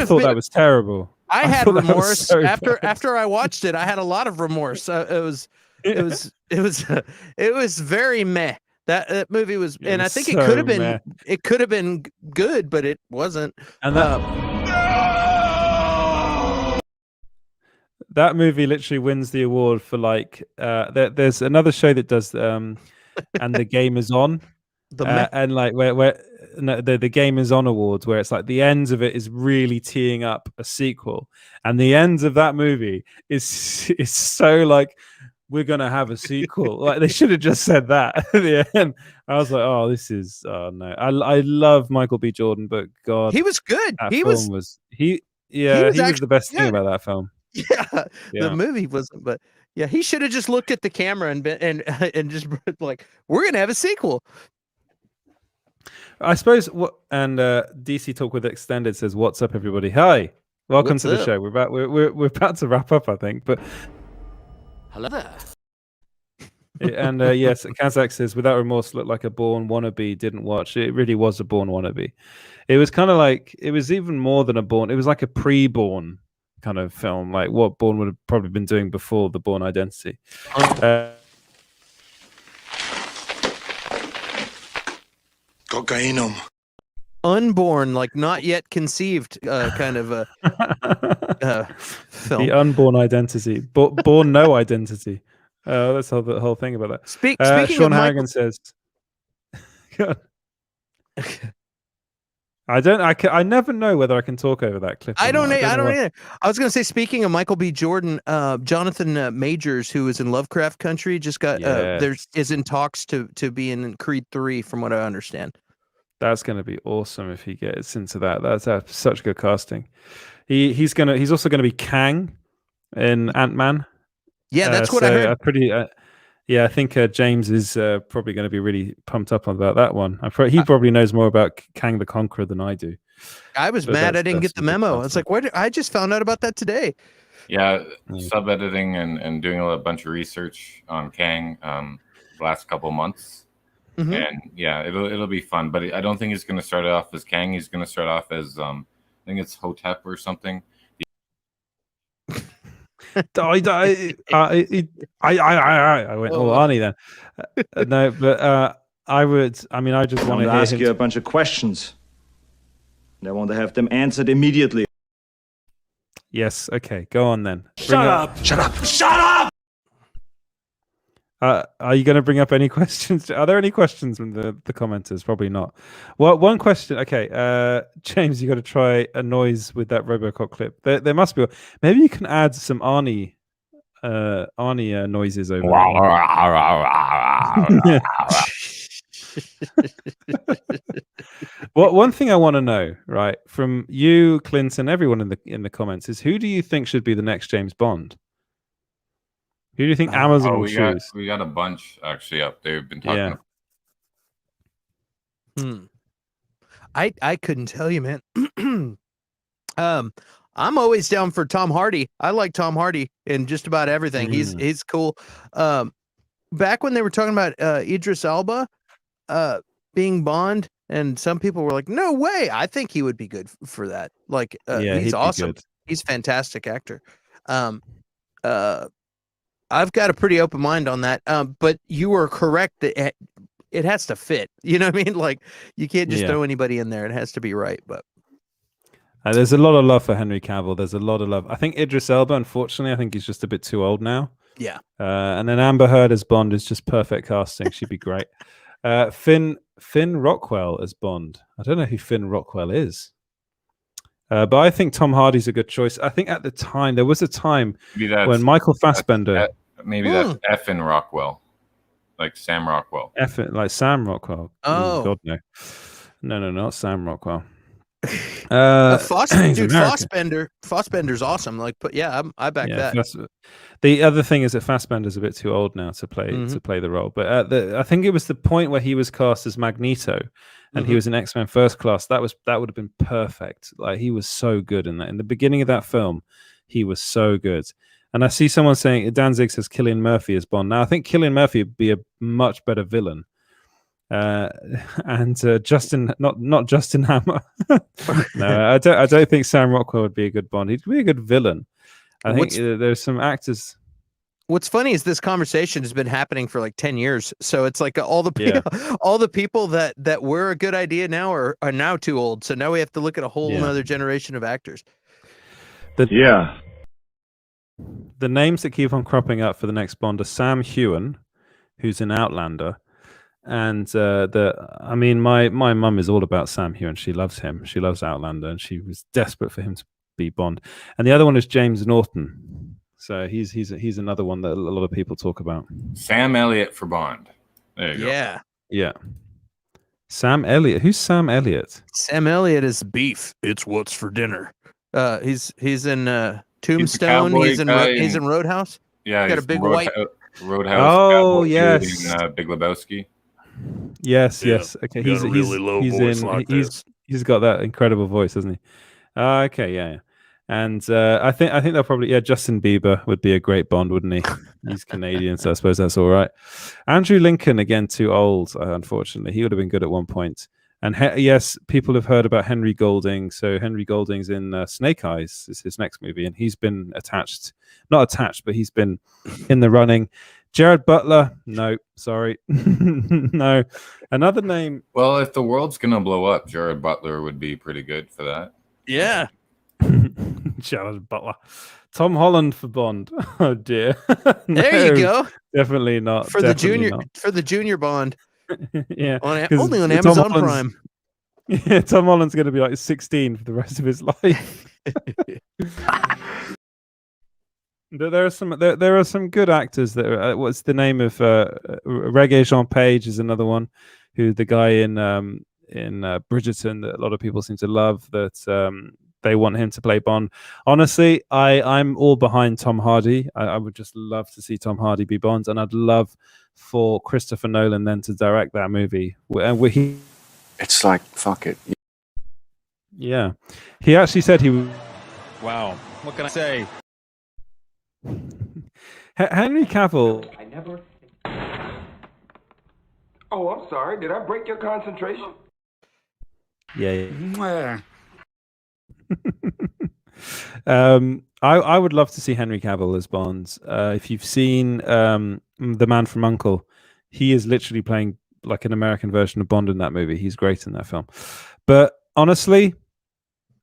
thought that was terrible. I had remorse after I watched it. I had a lot of remorse. It was very meh. That movie was, and I think it could have been good, but it wasn't. And that movie literally wins the award for there's another show that does and the game is on. And where the game is on awards, where it's like the ends of it is really teeing up a sequel, and the ends of that movie is so like, we're gonna have a sequel. Like they should have just said that at the end. I was like, oh no. I love Michael B. Jordan, but God, he was good. He was the best thing about that film. Yeah, the movie wasn't, but yeah, he should have just looked at the camera and just like, we're gonna have a sequel. I suppose DC Talk with Extended says, "What's up, everybody? Hi, welcome to the show. We're about to wrap up, I think, but hello there." And yes, Kazakh says, "Without Remorse looked like a Bourne wannabe. Didn't watch it. It really was a Bourne wannabe. It was kind of like, it was even more than a Bourne. It was like a pre-Bourne kind of film, like what Bourne would have probably been doing before the Bourne Identity." Cocainum. Unborn, like not yet conceived, kind of a film. The unborn identity, born no identity. That's the whole thing about that. Speaking Sean of Harrigan says, I never know whether I can talk over that clip. I don't either. I was going to say, speaking of Michael B. Jordan, Jonathan Majors, who is in Lovecraft Country, just got is in talks to be in Creed 3, from what I understand. That's going to be awesome if he gets into that. That's such good casting. He's also going to be Kang in Ant-Man. Yeah, that's what I heard. I think James is probably going to be really pumped up about that one. He probably knows more about Kang the Conqueror than I do. I was mad I didn't get the memo. It's like, I just found out about that today. Yeah, sub-editing and doing a bunch of research on Kang the last couple months. Mm-hmm. And yeah, it'll be fun. But I don't think he's going to start off as Kang. He's going to start off as I think it's Hotep or something. I went Arnie then. No, but I just want to ask you a bunch of questions. I want to have them answered immediately. Yes, okay, go on then. Shut up! Are you going to bring up any questions? Are there any questions from the commenters? Probably not. Well, one question. Okay, James, you got to try a noise with that RoboCop clip. There must be. Maybe you can add some Arnie noises over there. One thing I want to know, right, from you, Clinton, everyone in the comments, is who do you think should be the next James Bond? Who do you think Amazon will choose? We got a bunch actually up there. We've been talking. I couldn't tell you, man. I'm always down for Tom Hardy. I like Tom Hardy in just about everything. He's cool. Back when they were talking about Idris Elba being Bond, and some people were like, "No way!" I think he would be good for that. Like, he's awesome. He's a fantastic actor. I've got a pretty open mind on that. But you were correct that it has to fit. You know what I mean? Like, you can't just throw anybody in there. It has to be right. But there's a lot of love for Henry Cavill. There's a lot of love. I think Idris Elba, unfortunately, I think he's just a bit too old now. Yeah. And then Amber Heard as Bond is just perfect casting. She'd be great. Finn Rockwell as Bond. I don't know who Finn Rockwell is. But I think Tom Hardy's a good choice. I think at the time, there was a time when Michael Fassbender... Maybe that's Effin Rockwell. Like Sam Rockwell. Like Sam Rockwell. Oh. God, no. No, not Sam Rockwell. Fassbender's awesome. Like, but I back that. The other thing is that Fassbender's a bit too old now to play the role. But I think it was the point where he was cast as Magneto, and he was in X-Men First Class. That would have been perfect. Like, he was so good in that. In the beginning of that film, he was so good. And I see someone saying Danzig says Cillian Murphy as Bond. Now I think Cillian Murphy would be a much better villain. And Justin, not Justin Hammer. No, I don't think Sam Rockwell would be a good Bond. He'd be a good villain. I think there's some actors. What's funny is this conversation has been happening for like 10 years. So it's like all the people that were a good idea now are now too old. So now we have to look at a whole another generation of actors. The names that keep on cropping up for the next Bond are Sam Heughan, who's in Outlander. And my mum is all about Sam Heughan. She loves him. She loves Outlander, and she was desperate for him to be Bond. And the other one is James Norton. So he's another one that a lot of people talk about. Sam Elliott for Bond. There you go. Yeah. Sam Elliott. Who's Sam Elliott? Sam Elliott is beef. It's what's for dinner. He's in Tombstone. He's in Roadhouse. Yeah, he's got a big white Roadhouse. Oh yes, in Big Lebowski. Yes. Okay, he's got that incredible voice, hasn't he? Okay, yeah. And I think they'll probably Justin Bieber would be a great Bond, wouldn't he? He's Canadian, so I suppose that's all right. Andrew Lincoln, again, too old, unfortunately. He would have been good at one point. And yes, people have heard about Henry Golding. So Henry Golding's in Snake Eyes, is his next movie, and he's been not attached, but he's been in the running. Jared Butler, no, sorry, no. Another name. Well, if the world's gonna blow up, Jared Butler would be pretty good for that. Yeah. Jared Butler. Tom Holland for Bond. Oh dear. There you go. Definitely not. For the junior Bond. Yeah. Only on Amazon Prime. Yeah, Tom Holland's going to be like 16 for the rest of his life. There are some good actors that are, what's the name of Regé Jean Page is another one, who the guy in Bridgerton that a lot of people seem to love, that they want him to play Bond. Honestly, I'm all behind Tom Hardy. I would just love to see Tom Hardy be Bond, and I'd love for Christopher Nolan then to direct that movie. It's like, fuck it. Yeah. He actually said he... Wow. What can I say? Henry Cavill... Oh, I'm sorry. Did I break your concentration? Yeah. I would love to see Henry Cavill as Bond. If you've seen The Man from U.N.C.L.E., he is literally playing like an American version of Bond in that movie. He's great in that film. But honestly,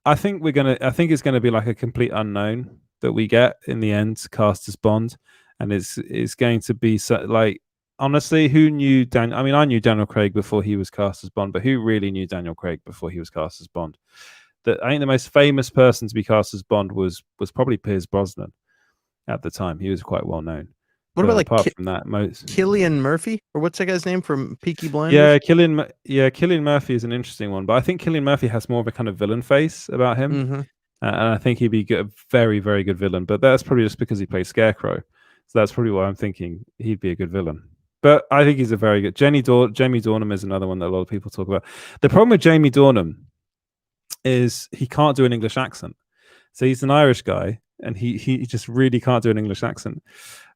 I think it's gonna be like a complete unknown that we get in the end cast as Bond, and it's going to be honestly, who knew I mean, I knew Daniel Craig before he was cast as Bond, but who really knew Daniel Craig before he was cast as Bond? I think the most famous person to be cast as Bond was probably Pierce Brosnan at the time. He was quite well known. What about like apart from that, Cillian Murphy, or what's that guy's name from Peaky Blinders? Yeah, Cillian Murphy is an interesting one, but I think Cillian Murphy has more of a kind of villain face about him, and I think he'd be a very, very good villain. But that's probably just because he plays Scarecrow, so that's probably why I'm thinking he'd be a good villain. But I think he's a very good. Jamie Dornan is another one that a lot of people talk about. The problem with Jamie Dornan is he can't do an English accent. So he's an Irish guy, and he just really can't do an English accent.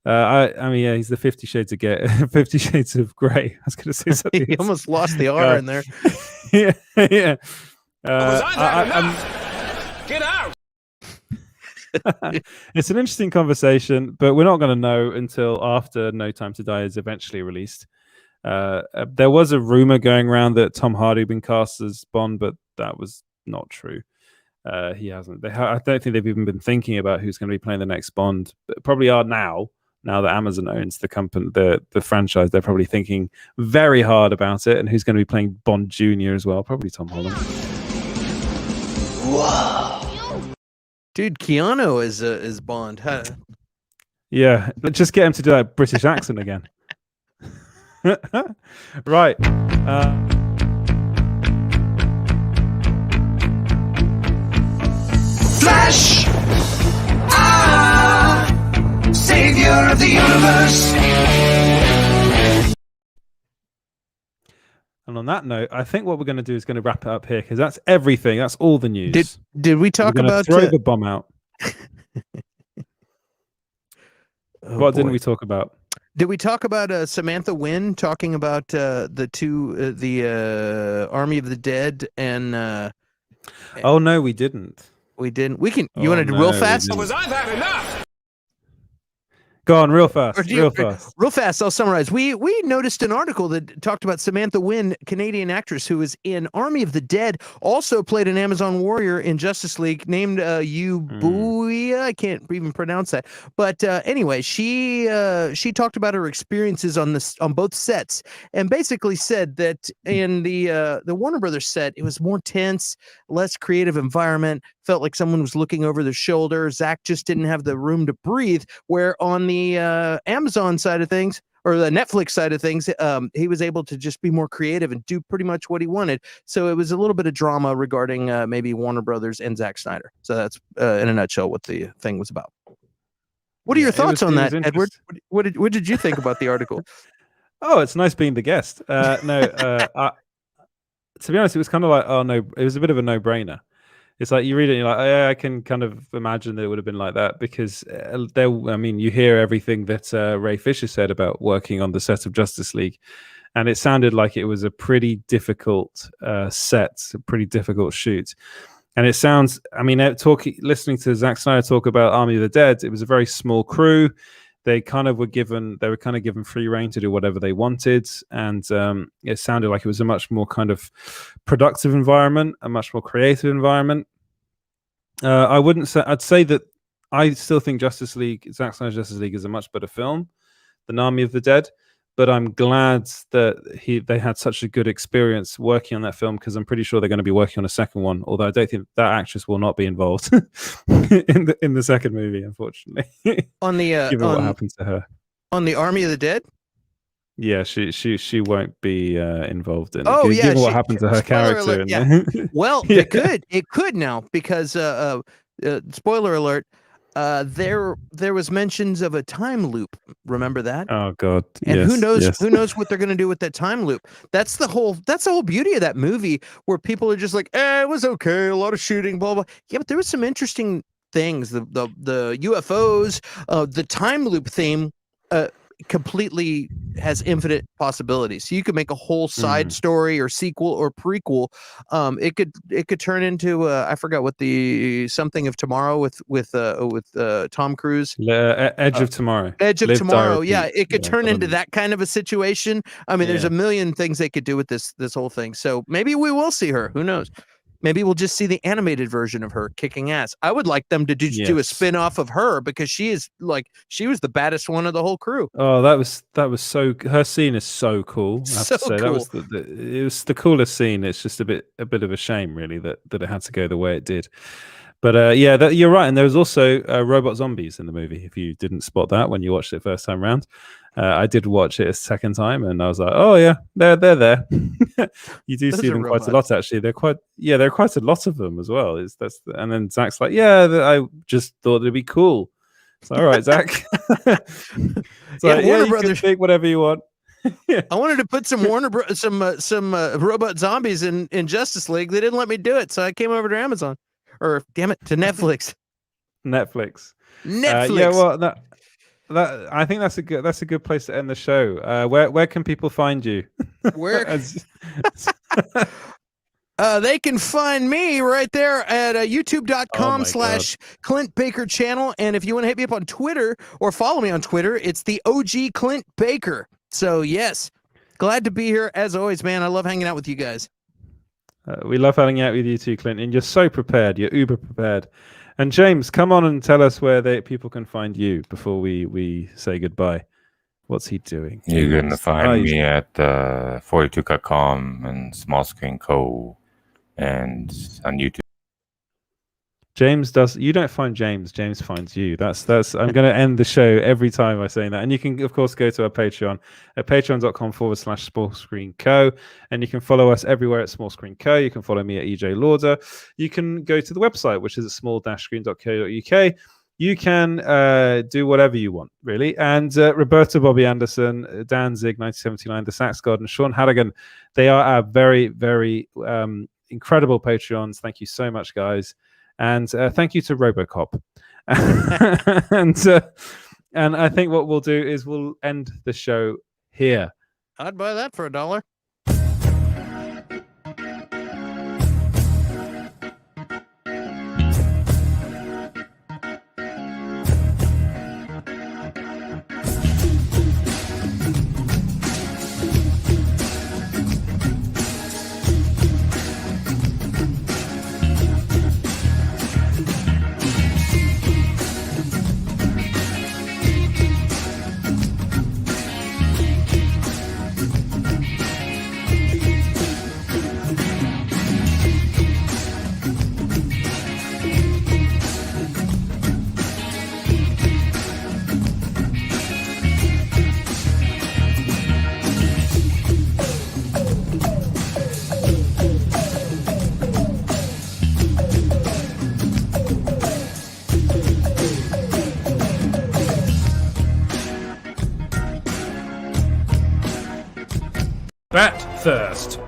I mean, yeah, he's the 50 Shades of Grey. I was going to say something. He almost lost the R in there. Yeah. Get out! It's an interesting conversation, but we're not going to know until after No Time to Die is eventually released. There was a rumor going around that Tom Hardy had been cast as Bond, but that was not true. He hasn't. I don't think they've even been thinking about who's going to be playing the next Bond. But probably are now. Now that Amazon owns the company, the franchise, they're probably thinking very hard about it. And who's going to be playing Bond Jr. as well? Probably Tom Holland. Whoa, dude, Keanu is Bond, huh? Yeah, just get him to do that British accent again. Right. Flash! Savior of the universe! And on that note, I think what we're going to do is going to wrap it up here because that's everything. That's all the news. Did we talk about throw the bomb out? What didn't we talk about? Did we talk about Samantha Wynn talking about the Army of the Dead and? Oh no, we didn't. We didn't. We can. You want to do real fast? Was I've had enough. Go on, real fast. Real fast. I'll summarize. We noticed an article that talked about Samantha Wynn, Canadian actress who is in Army of the Dead, also played an Amazon warrior in Justice League named Yubuya. I can't even pronounce that. But anyway, she talked about her experiences on both sets, and basically said that in the Warner Brothers set, it was more tense, less creative environment. Felt like someone was looking over their shoulder. Zach just didn't have the room to breathe. Where on the Amazon side of things, or the Netflix side of things, he was able to just be more creative and do pretty much what he wanted. So it was a little bit of drama regarding maybe Warner Brothers and Zack Snyder. So that's in a nutshell what the thing was about. What are your thoughts on that, Edward? What did you think about the article? Oh, it's nice being the guest. To be honest, it was kind of like, oh no, it was a bit of a no-brainer. It's like you read it and you're like, I can kind of imagine that it would have been like that because you hear everything that Ray Fisher said about working on the set of Justice League, and it sounded like it was a pretty difficult set, a pretty difficult shoot. And it sounds, listening to Zack Snyder talk about Army of the Dead, it was a very small crew. They were given free rein to do whatever they wanted, and it sounded like it was a much more kind of productive environment, a much more creative environment. I'd say that I still think Zack Snyder's Justice League is a much better film than Army of the Dead, but I'm glad that they had such a good experience working on that film because I'm pretty sure they're going to be working on a second one. Although I don't think that actress will not be involved in the second movie, unfortunately. On the given what happened to her on the Army of the Dead. Yeah, she won't be involved in it. Oh, given what happened to her character. Well, yeah. it could now because spoiler alert. There was mentions of a time loop. Remember that? Oh God! And who knows what they're going to do with that time loop? That's the whole beauty of that movie, where people are just like, it was okay, a lot of shooting, blah blah. Yeah, but there was some interesting things. The UFOs, the time loop theme, completely has infinite possibilities. So you could make a whole side story or sequel or prequel. It could turn into I forgot what the something of tomorrow with Tom Cruise. Edge of Tomorrow. Edge of Tomorrow. Yeah, it could turn into that kind of a situation. I mean, there's a million things they could do with this whole thing. So maybe we will see her. Who knows? Maybe we'll just see the animated version of her kicking ass. I would like them to do a spin-off of her because she was the baddest one of the whole crew. Oh, that was so. Her scene is so cool. I have to say cool. It was the coolest scene. It's just a bit of a shame, really, that it had to go the way it did. But you're right. And there was also robot zombies in the movie. If you didn't spot that when you watched it first time round, I did watch it a second time, and I was like, oh yeah, they're there. You do see them quite a lot, actually. There are quite a lot of them as well. And then Zach's like, I just thought it'd be cool. So, all right, Zach. Warner you Brothers, can take whatever you want. I wanted to put some some robot zombies in Justice League. They didn't let me do it, so I came over to Amazon, or damn it, to Netflix. Netflix. Yeah, well, I think that's a good place to end the show. Where can people find you? Where? They can find me right there at youtube.com/Clint Baker channel. And if you want to hit me up on Twitter or follow me on Twitter, it's the OG Clint Baker. So yes, glad to be here as always, man. I love hanging out with you guys. We love hanging out with you too, Clint. And you're so prepared. You're uber prepared. And James, come on and tell us where people can find you before we say goodbye. What's he doing? You're going to find me at 42.com and Small Screen Co. and on YouTube. James does. You don't find James. James finds you. That's. I'm going to end the show every time by saying that. And you can, of course, go to our Patreon at patreon.com/Small Screen Co. And you can follow us everywhere at Small Screen Co. You can follow me at EJ Lauder. You can go to the website, which is at small-screen.co.uk. You can do whatever you want, really. And Roberto Bobby Anderson, Dan Zig, 1979, The Sax God, and Sean Halligan, they are our very, very incredible Patreons. Thank you so much, guys. And thank you to Robocop. And I think what we'll do is we'll end the show here. I'd buy that for $1. Bat Thirst.